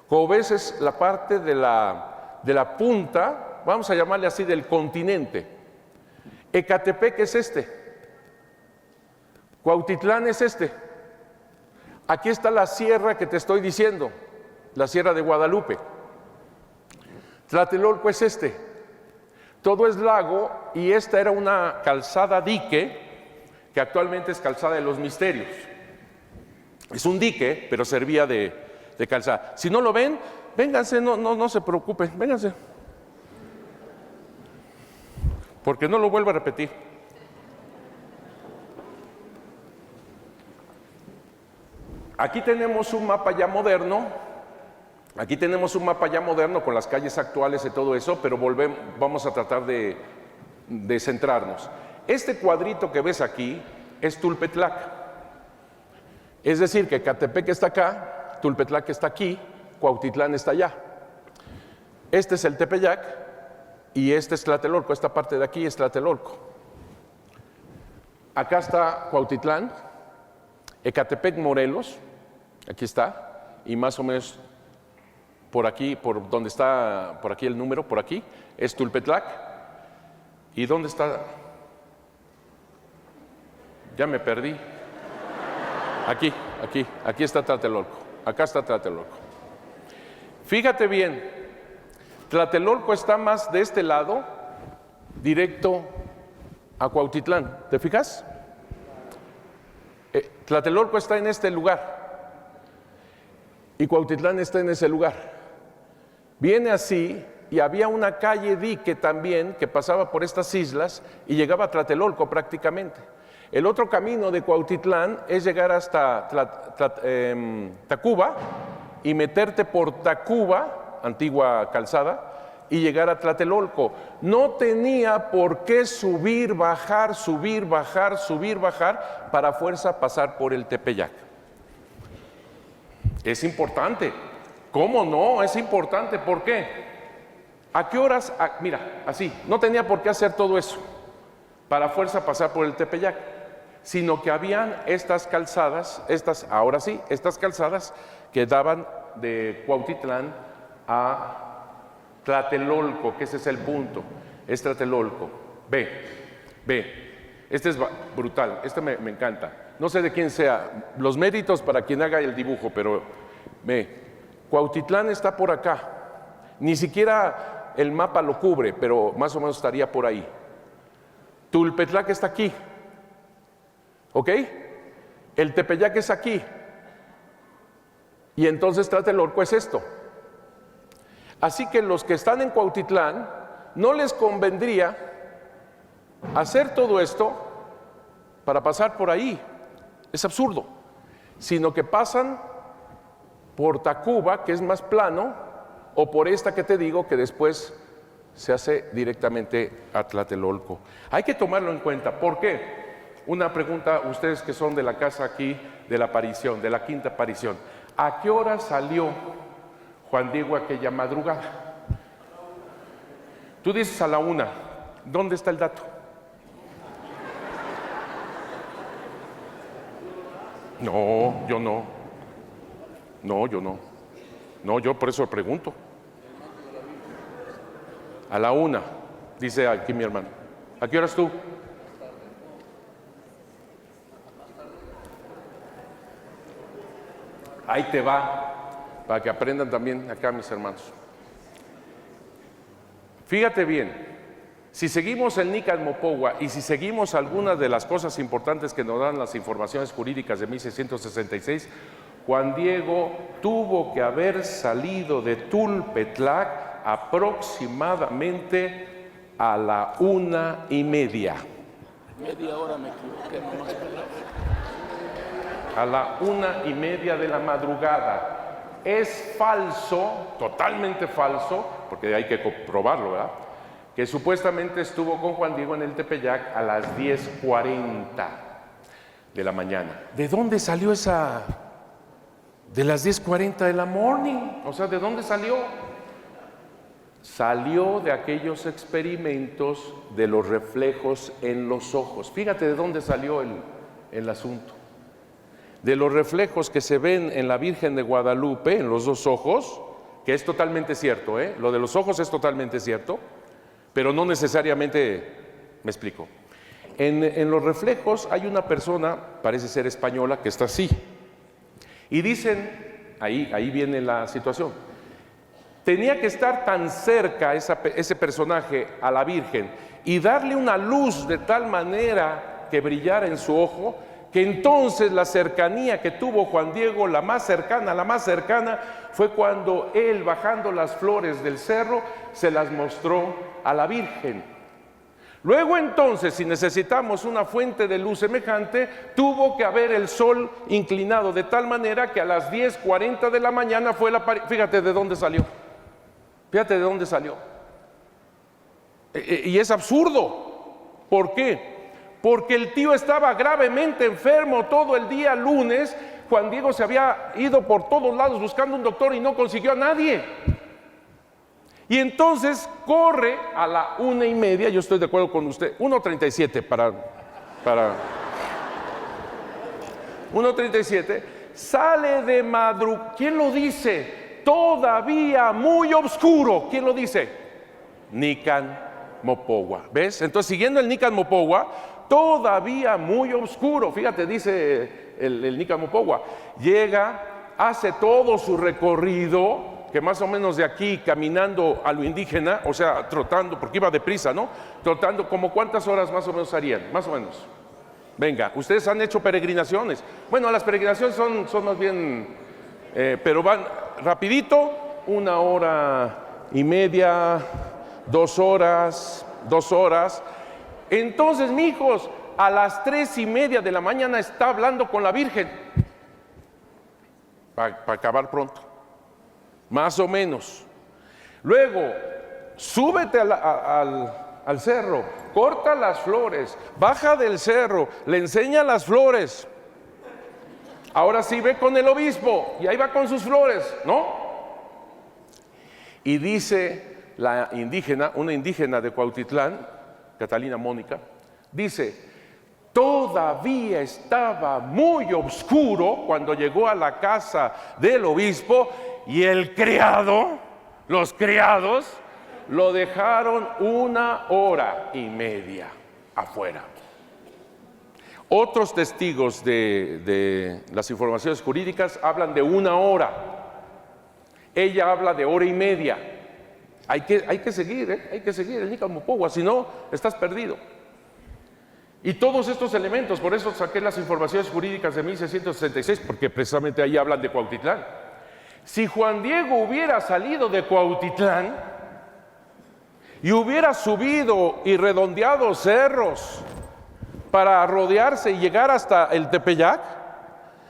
Como ves, es la parte de la punta, vamos a llamarle así, del continente. Ecatepec es este. Cuautitlán es este. Aquí está la sierra que te estoy diciendo, la sierra de Guadalupe. Tlatelolco es este. Todo es lago y esta era una calzada dique que actualmente es calzada de los Misterios. Es un dique, pero servía de calzada. Si no lo ven, vénganse, no se preocupen, vénganse. Porque no lo vuelvo a repetir. Aquí tenemos un mapa ya moderno. Aquí tenemos un mapa ya moderno con las calles actuales y todo eso, pero vamos a tratar de centrarnos. Este cuadrito que ves aquí es Tulpetlac. Es decir, que Ecatepec está acá, Tulpetlac está aquí, Cuautitlán está allá. Este es el Tepeyac y este es Tlatelolco, esta parte de aquí es Tlatelolco. Acá está Cuautitlán, Ecatepec, Morelos, aquí está, y más o menos por aquí, por donde está, por aquí el número, por aquí, es Tulpetlac. ¿Y dónde está? Ya me perdí. Aquí está Tlatelolco, acá está Tlatelolco. Fíjate bien, Tlatelolco está más de este lado, directo a Cuautitlán, ¿te fijas? Tlatelolco está en este lugar y Cuautitlán está en ese lugar. Viene así y había una calle dique también que pasaba por estas islas y llegaba a Tlatelolco prácticamente. El otro camino de Cuautitlán es llegar hasta Tacuba y meterte por Tacuba, antigua calzada, y llegar a Tlatelolco. No tenía por qué subir, bajar para a fuerza pasar por el Tepeyac. Es importante. ¿Cómo no? Es importante. ¿Por qué? ¿A qué horas? Mira, así. No tenía por qué hacer todo eso para a fuerza pasar por el Tepeyac, sino que habían estas calzadas, estas calzadas que daban de Cuautitlán a Tlatelolco, que ese es el punto, es Tlatelolco. Ve, este es brutal, este me encanta. No sé de quién sea, los méritos para quien haga el dibujo, pero ve, Cuautitlán está por acá, ni siquiera el mapa lo cubre, pero más o menos estaría por ahí. Tulpetlac está aquí, ¿ok? El Tepeyac es aquí, y entonces Tlatelolco es esto. Así que los que están en Cuautitlán no les convendría hacer todo esto para pasar por ahí, es absurdo, sino que pasan por Tacuba, que es más plano, o por esta que te digo que después se hace directamente a Tlatelolco. Hay que tomarlo en cuenta. ¿Por qué? Una pregunta, ustedes que son de la casa aquí de la aparición, de la quinta aparición. ¿A qué hora salió Juan Diego aquella madrugada? Tú dices a la 1. ¿Dónde está el dato? No, yo no. No, yo no. No, yo por eso pregunto. A la 1, dice aquí mi hermano. ¿A qué horas tú? Ahí te va, para que aprendan también acá mis hermanos. Fíjate bien, si seguimos el Nican Mopogua y si seguimos algunas de las cosas importantes que nos dan las informaciones jurídicas de 1666, Juan Diego tuvo que haber salido de Tulpetlac aproximadamente a la 1:30. Media hora me equivoqué, nomás. A la 1:30 de la madrugada. Es falso, totalmente falso, porque hay que comprobarlo, ¿verdad? Que supuestamente estuvo con Juan Diego en el Tepeyac a las 10:40 de la mañana. ¿De dónde salió esa De las 10:40 de la morning. O sea, ¿de dónde salió? Salió de aquellos experimentos de los reflejos en los ojos. Fíjate de dónde salió el asunto. De los reflejos que se ven en la Virgen de Guadalupe, en los dos ojos, que es totalmente cierto, ¿eh? Lo de los ojos es totalmente cierto, pero no necesariamente, me explico. En los reflejos hay una persona, parece ser española, que está así. Y dicen, ahí viene la situación, tenía que estar tan cerca ese personaje a la Virgen y darle una luz de tal manera que brillara en su ojo, que entonces la cercanía que tuvo Juan Diego, la más cercana, fue cuando él, bajando las flores del cerro, se las mostró a la Virgen. Luego entonces, si necesitamos una fuente de luz semejante, tuvo que haber el sol inclinado de tal manera que a las 10:40 de la mañana fue la aparición. Fíjate de dónde salió. Fíjate de dónde salió. Y es absurdo. ¿Por qué? Porque el tío estaba gravemente enfermo todo el día lunes. Juan Diego se había ido por todos lados buscando un doctor y no consiguió a nadie. Y entonces corre a la 1:30, yo estoy de acuerdo con usted, 1:37 para 1:37, sale de madrugada. ¿Quién lo dice? Todavía muy oscuro. ¿Quién lo dice? Nican Mopogua. ¿Ves? Entonces, siguiendo el Nican Mopogua, todavía muy oscuro. Fíjate, dice el Nican Mopogua. Llega, hace todo su recorrido, que más o menos de aquí caminando a lo indígena, o sea, trotando, porque iba deprisa, ¿no? Trotando, ¿como cuántas horas más o menos harían? Más o menos. Venga, ustedes han hecho peregrinaciones. Bueno, las peregrinaciones son más bien, pero van rapidito, 1:30, 2 horas. Entonces, mijos, a las 3:30 de la mañana está hablando con la Virgen. Para acabar pronto. Más o menos. Luego, súbete al cerro, corta las flores, baja del cerro, le enseña las flores. Ahora sí ve con el obispo y ahí va con sus flores, ¿no? Y dice la indígena, una indígena de Cuautitlán, Catalina Mónica, dice: todavía estaba muy oscuro cuando llegó a la casa del obispo y los criados, lo dejaron 1:30 afuera. Otros testigos de las informaciones jurídicas hablan de 1 hora. Ella habla de 1:30. Hay que seguir, hay que seguir el Nican Mopogua, si no, estás perdido. Y todos estos elementos, por eso saqué las informaciones jurídicas de 1666, porque precisamente ahí hablan de Cuautitlán. Si Juan Diego hubiera salido de Cuautitlán y hubiera subido y redondeado cerros para rodearse y llegar hasta el Tepeyac,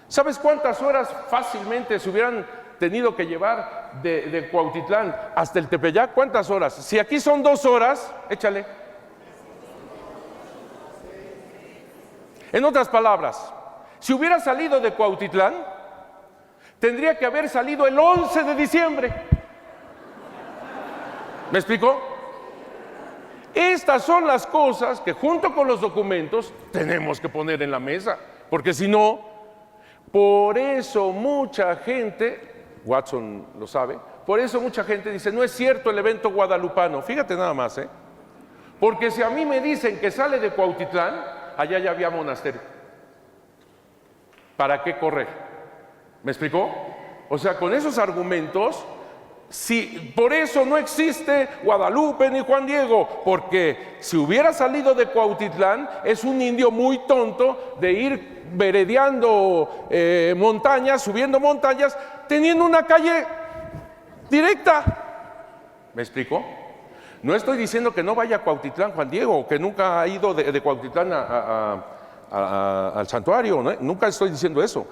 ¿sabes cuántas horas fácilmente se hubieran tenido que llevar de Cuautitlán hasta el Tepeyac? ¿Cuántas horas? Si aquí son 2 horas, échale. En otras palabras, si hubiera salido de Cuautitlán, tendría que haber salido el 11 de diciembre. ¿Me explico? Estas son las cosas que junto con los documentos tenemos que poner en la mesa, porque si no, por eso mucha gente, Watson lo sabe, por eso mucha gente dice: no es cierto el evento guadalupano. Fíjate nada más, porque si a mí me dicen que sale de Cuautitlán, allá ya había monasterio. ¿Para qué correr? ¿Me explicó? O sea, con esos argumentos, por eso no existe Guadalupe ni Juan Diego, porque si hubiera salido de Cuautitlán, es un indio muy tonto de ir veredeando montañas, subiendo montañas, teniendo una calle directa. ¿Me explico? No estoy diciendo que no vaya a Cuautitlán Juan Diego, o que nunca ha ido de Cuautitlán al santuario, ¿no? Nunca estoy diciendo eso.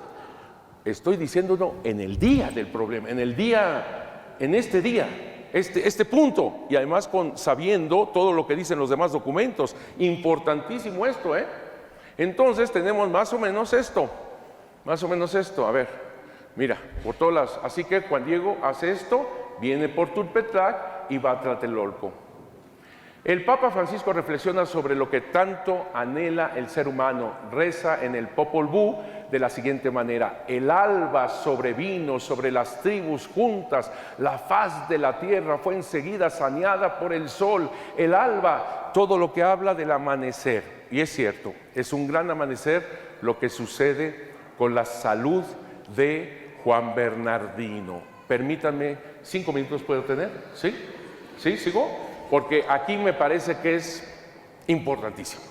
Estoy diciéndolo en el día del problema, en este día, este punto, y además sabiendo todo lo que dicen los demás documentos. Importantísimo esto, Entonces tenemos más o menos esto, a ver, Mira, por todas las... Así que Juan Diego hace esto, viene por Tulpetlac y va a Tlatelolco. El Papa Francisco reflexiona sobre lo que tanto anhela el ser humano. Reza en el Popol Vuh de la siguiente manera: el alba sobrevino sobre las tribus juntas, la faz de la tierra fue enseguida saneada por el sol. El alba, todo lo que habla del amanecer. Y es cierto, es un gran amanecer lo que sucede con la salud de Juan Bernardino. Permítanme, 5 minutos puedo tener, ¿sí? ¿Sí? ¿Sigo? Porque aquí me parece que es importantísimo.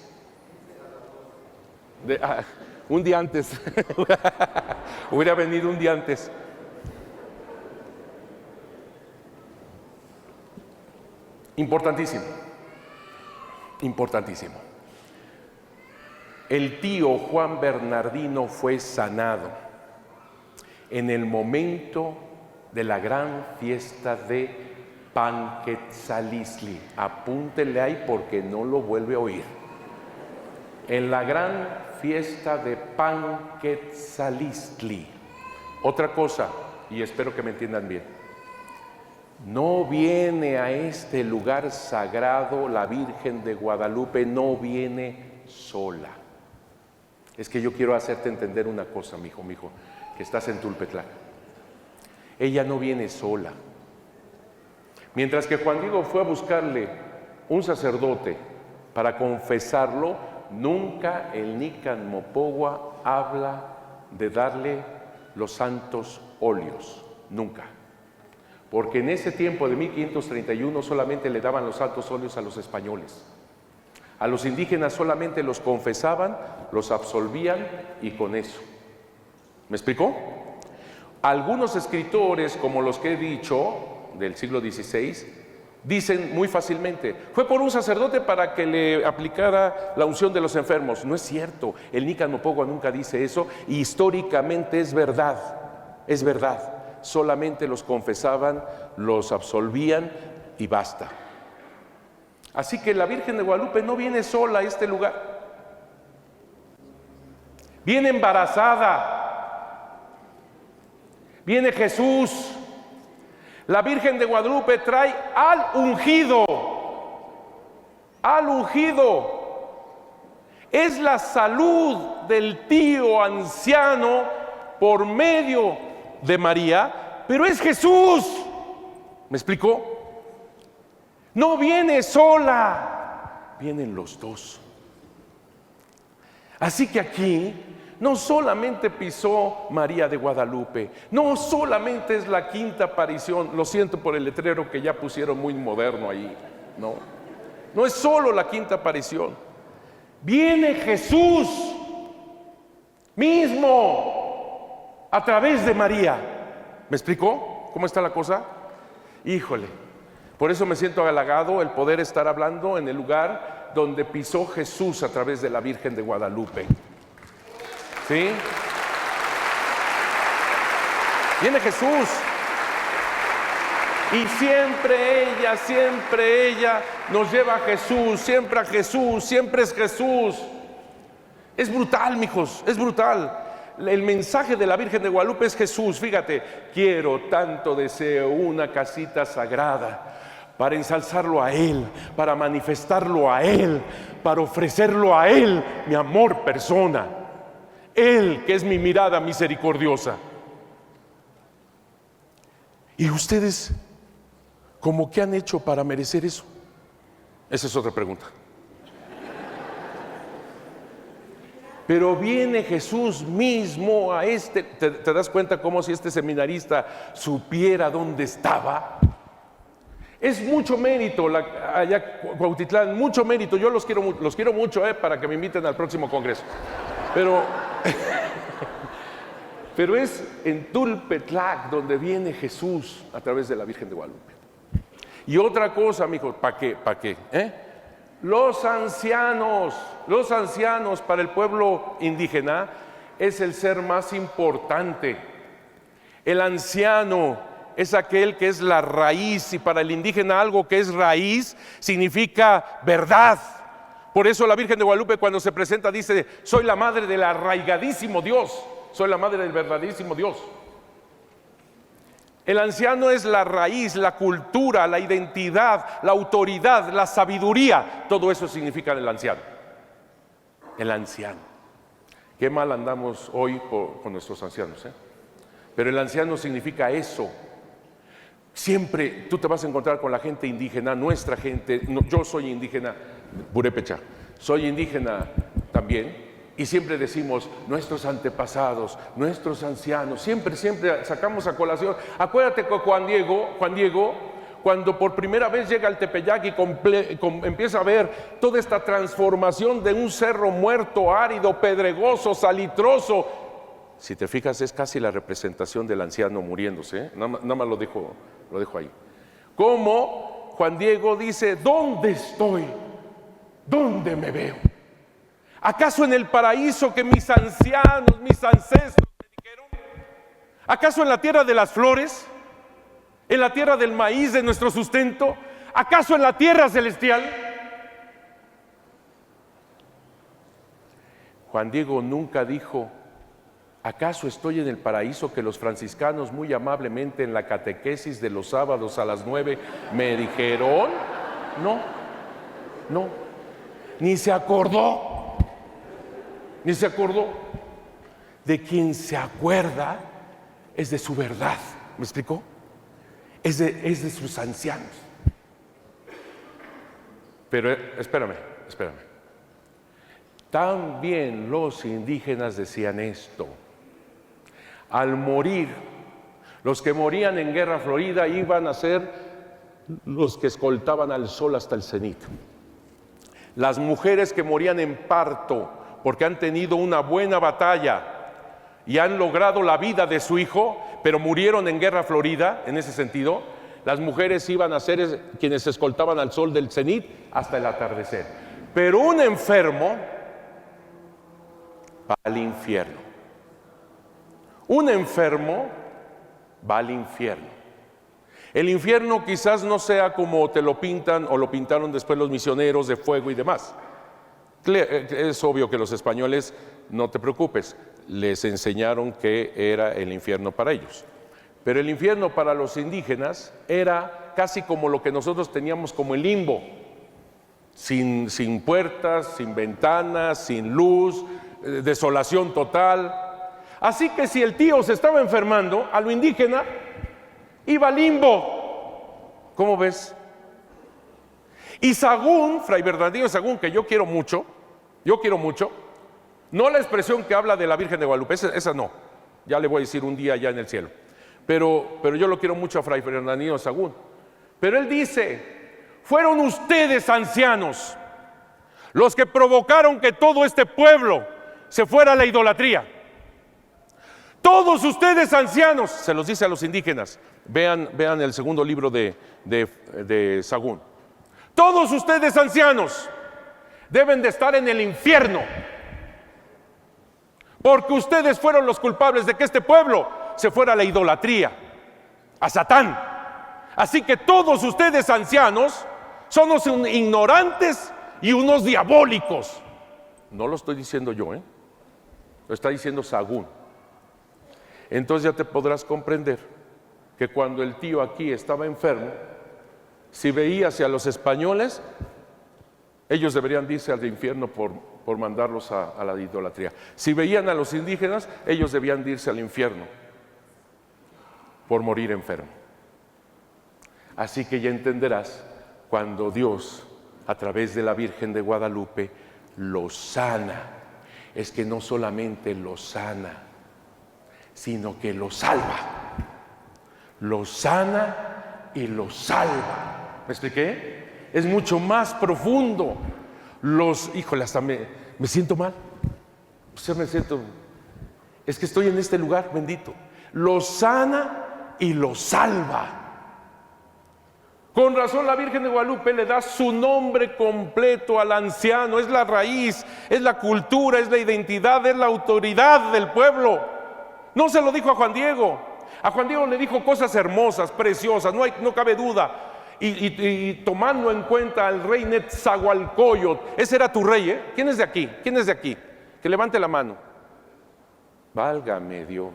Un día antes, hubiera venido un día antes. Importantísimo, importantísimo. El tío Juan Bernardino fue sanado en el momento de la gran fiesta de Panquetzaliztli. Apúntenle ahí porque no lo vuelve a oír. En la gran fiesta de Panquetzaliztli. Otra cosa, y espero que me entiendan bien, no viene a este lugar sagrado la Virgen de Guadalupe, no viene sola. Es que yo quiero hacerte entender una cosa, mijo, que estás en Tulpetlac. Ella no viene sola. Mientras que Juan Diego fue a buscarle un sacerdote para confesarlo, nunca el Nican Mopogua habla de darle los santos óleos, nunca. Porque en ese tiempo de 1531 solamente le daban los santos óleos a los españoles. A los indígenas solamente los confesaban, los absolvían y con eso. ¿Me explicó? Algunos escritores, como los que he dicho, del siglo XVI, dicen muy fácilmente: fue por un sacerdote para que le aplicara la unción de los enfermos. No es cierto, el Nican Mopogua nunca dice eso, y históricamente es verdad, solamente los confesaban, los absolvían y basta. Así que la Virgen de Guadalupe no viene sola a este lugar, viene embarazada, viene Jesús. La Virgen de Guadalupe trae al ungido. Es la salud del tío anciano por medio de María, pero es Jesús. ¿Me explicó? No viene sola, vienen los dos. Así que aquí no solamente pisó María de Guadalupe, no solamente es la quinta aparición, lo siento por el letrero que ya pusieron muy moderno ahí, no es solo la quinta aparición, viene Jesús mismo a través de María. ¿Me explicó cómo está la cosa? Híjole, por eso me siento halagado el poder estar hablando en el lugar donde pisó Jesús a través de la Virgen de Guadalupe. ¿Sí? Viene Jesús. Y siempre ella nos lleva a Jesús, siempre a Jesús, siempre es Jesús. Es brutal, mijos, es brutal. El mensaje de la Virgen de Guadalupe es Jesús. Fíjate, quiero tanto, deseo una casita sagrada para ensalzarlo a Él, para manifestarlo a Él, para ofrecerlo a Él, mi amor persona. Él que es mi mirada misericordiosa. ¿Y ustedes cómo qué han hecho para merecer eso? Esa es otra pregunta. Pero viene Jesús mismo a este. ¿Te das cuenta como si este seminarista supiera dónde estaba? Es mucho mérito, allá Cuautitlán, mucho mérito. Yo los quiero mucho para que me inviten al próximo congreso. Pero es en Tulpetlac donde viene Jesús a través de la Virgen de Guadalupe. Y otra cosa, amigos, ¿para qué? Los ancianos para el pueblo indígena es el ser más importante. El anciano es aquel que es la raíz, y para el indígena algo que es raíz significa verdad. Por eso la Virgen de Guadalupe cuando se presenta dice: soy la madre del arraigadísimo Dios, soy la madre del verdaderísimo Dios. El anciano es la raíz, la cultura, la identidad, la autoridad, la sabiduría. Todo eso significa el anciano. El anciano. Qué mal andamos hoy con nuestros ancianos, ¿eh? Pero el anciano significa eso. Siempre tú te vas a encontrar con la gente indígena, nuestra gente. Yo soy indígena, Purépecha, soy indígena también. Y siempre decimos, nuestros antepasados, nuestros ancianos, siempre sacamos a colación. Acuérdate que Juan Diego, cuando por primera vez llega al Tepeyac y empieza a ver toda esta transformación de un cerro muerto, árido, pedregoso, salitroso. Si te fijas, es casi la representación del anciano muriéndose, ¿eh? Nada más lo dejo ahí. Como Juan Diego dice, ¿dónde estoy? ¿Dónde me veo? ¿Acaso en el paraíso que mis ancianos, mis ancestros me dijeron? ¿Acaso en la tierra de las flores? ¿En la tierra del maíz, de nuestro sustento? ¿Acaso en la tierra celestial? Juan Diego nunca dijo, ¿acaso estoy en el paraíso que los franciscanos muy amablemente en la catequesis de los sábados a las 9 me dijeron? No, ni se acordó. Ni se acordó. De quien se acuerda es de su verdad. ¿Me explicó? Es de sus ancianos. Pero espérame. También los indígenas decían esto. Al morir, los que morían en Guerra Florida iban a ser los que escoltaban al sol hasta el cenit. Las mujeres que morían en parto porque han tenido una buena batalla y han logrado la vida de su hijo, pero murieron en Guerra Florida, en ese sentido, las mujeres iban a ser quienes escoltaban al sol del cenit hasta el atardecer. Pero un enfermo va al infierno. Un enfermo va al infierno. El infierno quizás no sea como te lo pintan o lo pintaron después los misioneros de fuego y demás. Es obvio que los españoles, no te preocupes, les enseñaron que era el infierno para ellos. Pero el infierno para los indígenas era casi como lo que nosotros teníamos como el limbo. Sin puertas, sin ventanas, sin luz, desolación total. Así que si el tío se estaba enfermando, a lo indígena iba al limbo. ¿Cómo ves? Y Sagún, Fray Bernardino Sagún, que yo quiero mucho, no la expresión que habla de la Virgen de Guadalupe, esa no, ya le voy a decir un día ya en el cielo, pero yo lo quiero mucho a Fray Bernardino Sagún. Pero él dice, fueron ustedes ancianos los que provocaron que todo este pueblo se fuera a la idolatría. Todos ustedes ancianos, se los dice a los indígenas, vean el segundo libro de Sagún. Todos ustedes ancianos deben de estar en el infierno, porque ustedes fueron los culpables de que este pueblo se fuera a la idolatría, a Satán. Así que todos ustedes ancianos son unos ignorantes y unos diabólicos. No lo estoy diciendo yo, lo está diciendo Sagún. Entonces ya te podrás comprender que cuando el tío aquí estaba enfermo, si veía hacia los españoles, ellos deberían irse al infierno por mandarlos a la idolatría. Si veían a los indígenas, ellos debían irse al infierno por morir enfermo. Así que ya entenderás cuando Dios, a través de la Virgen de Guadalupe, los sana. Es que no solamente los sana, sino que los salva. Los sana y los salva. ¿Me expliqué? Es mucho más profundo. Híjole, hasta me siento mal. Es que estoy en este lugar bendito. Los sana y los salva. Con razón la Virgen de Guadalupe le da su nombre completo al anciano. Es la raíz, es la cultura, es la identidad, es la autoridad del pueblo. No se lo dijo a Juan Diego. A Juan Diego le dijo cosas hermosas, preciosas, no cabe duda. Y tomando en cuenta al rey Netzahualcóyotl, ese era tu rey, ¿eh? ¿Quién es de aquí? ¿Quién es de aquí? Que levante la mano. Válgame Dios.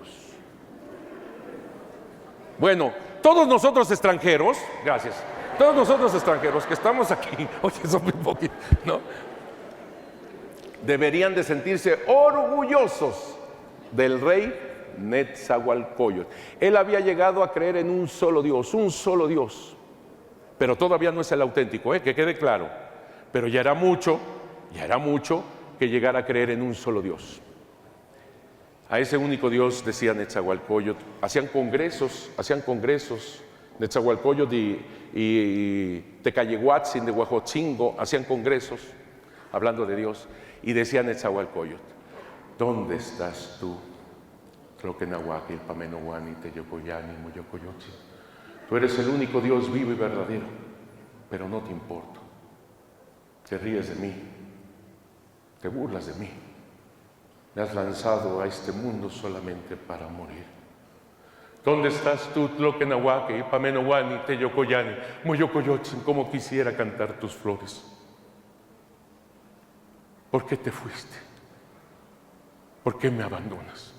Bueno, todos nosotros extranjeros, gracias, todos nosotros extranjeros que estamos aquí, oye, son muy poquitos, ¿no? Deberían de sentirse orgullosos del rey Netzahualcóyotl. Él había llegado a creer en un solo Dios, pero todavía no es el auténtico, que quede claro. Pero ya era mucho que llegara a creer en un solo Dios. A ese único Dios, decía Netzahualcóyotl, hacían congresos, Netzahualcóyotl y Tecayehuatzin de Huajotzingo hacían congresos hablando de Dios, y decía Netzahualcóyotl: ¿dónde estás tú, Tloquenahuaque, Pamenohuani, Teyocoyani, Moyocoyotzin? Tú eres el único Dios vivo y verdadero, pero no te importo. Te ríes de mí, te burlas de mí. Me has lanzado a este mundo solamente para morir. ¿Dónde estás tú, Tloquenahuaque, Pamenohuani, Teyocoyani, Moyocoyotzin? Como quisiera cantar tus flores. ¿Por qué te fuiste? ¿Por qué me abandonas?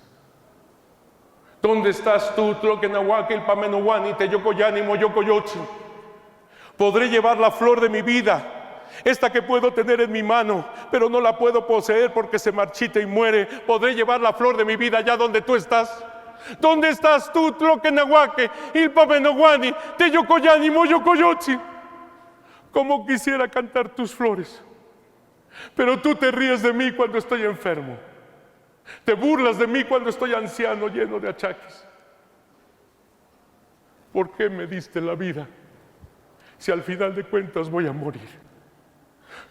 ¿Dónde estás tú, Tloquenahuaque, Pamenohuani, Teyocoyani, Moyocoyotzin? Podré llevar la flor de mi vida, esta que puedo tener en mi mano, pero no la puedo poseer porque se marchita y muere. Podré llevar la flor de mi vida allá donde tú estás. ¿Dónde estás tú, Tloquenahuaque, Ilpamenohuani, Teyocoyani, Moyocoyotzin? Como quisiera cantar tus flores, pero tú te ríes de mí cuando estoy enfermo. Te burlas de mí cuando estoy anciano, lleno de achaques. ¿Por qué me diste la vida si al final de cuentas voy a morir?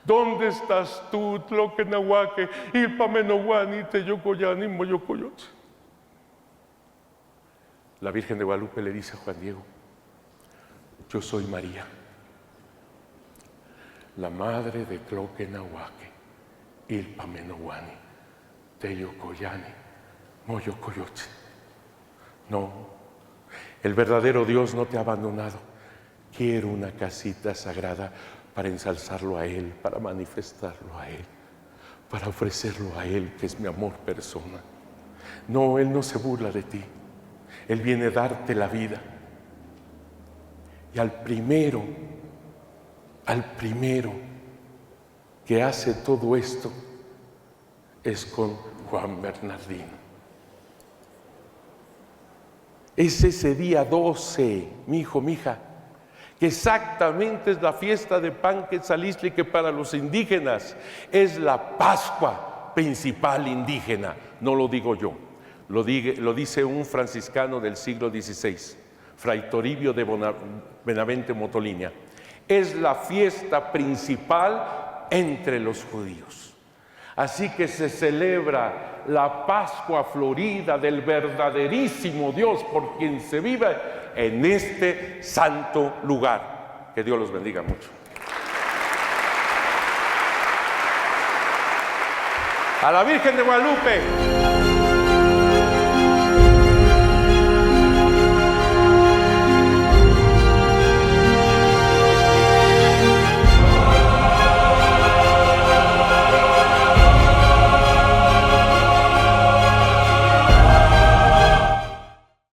¿Dónde estás tú, Tloquenahuaque, Ilpamenohuani, Teyocoyani, Moyocoyotzin? La Virgen de Guadalupe le dice a Juan Diego: yo soy María, la madre de Tloquenahuaque, Ilpamenohuani, Teyocoyani, Moyocoyotzin. No, el verdadero Dios no te ha abandonado. Quiero una casita sagrada para ensalzarlo a Él, para manifestarlo a Él, para ofrecerlo a Él, que es mi amor persona. No, Él no se burla de ti. Él viene a darte la vida. Y al primero que hace todo esto es con Juan Bernardino. Es ese día 12, mi hijo, mi hija, que exactamente es la fiesta de Panquetzalistli, que para los indígenas es la Pascua principal indígena. No lo digo yo, lo dice un franciscano del siglo XVI, Fray Toribio de Benavente Motolinia. Es la fiesta principal entre los judíos. Así que se celebra la Pascua florida del verdaderísimo Dios por quien se vive en este santo lugar. Que Dios los bendiga mucho. A la Virgen de Guadalupe.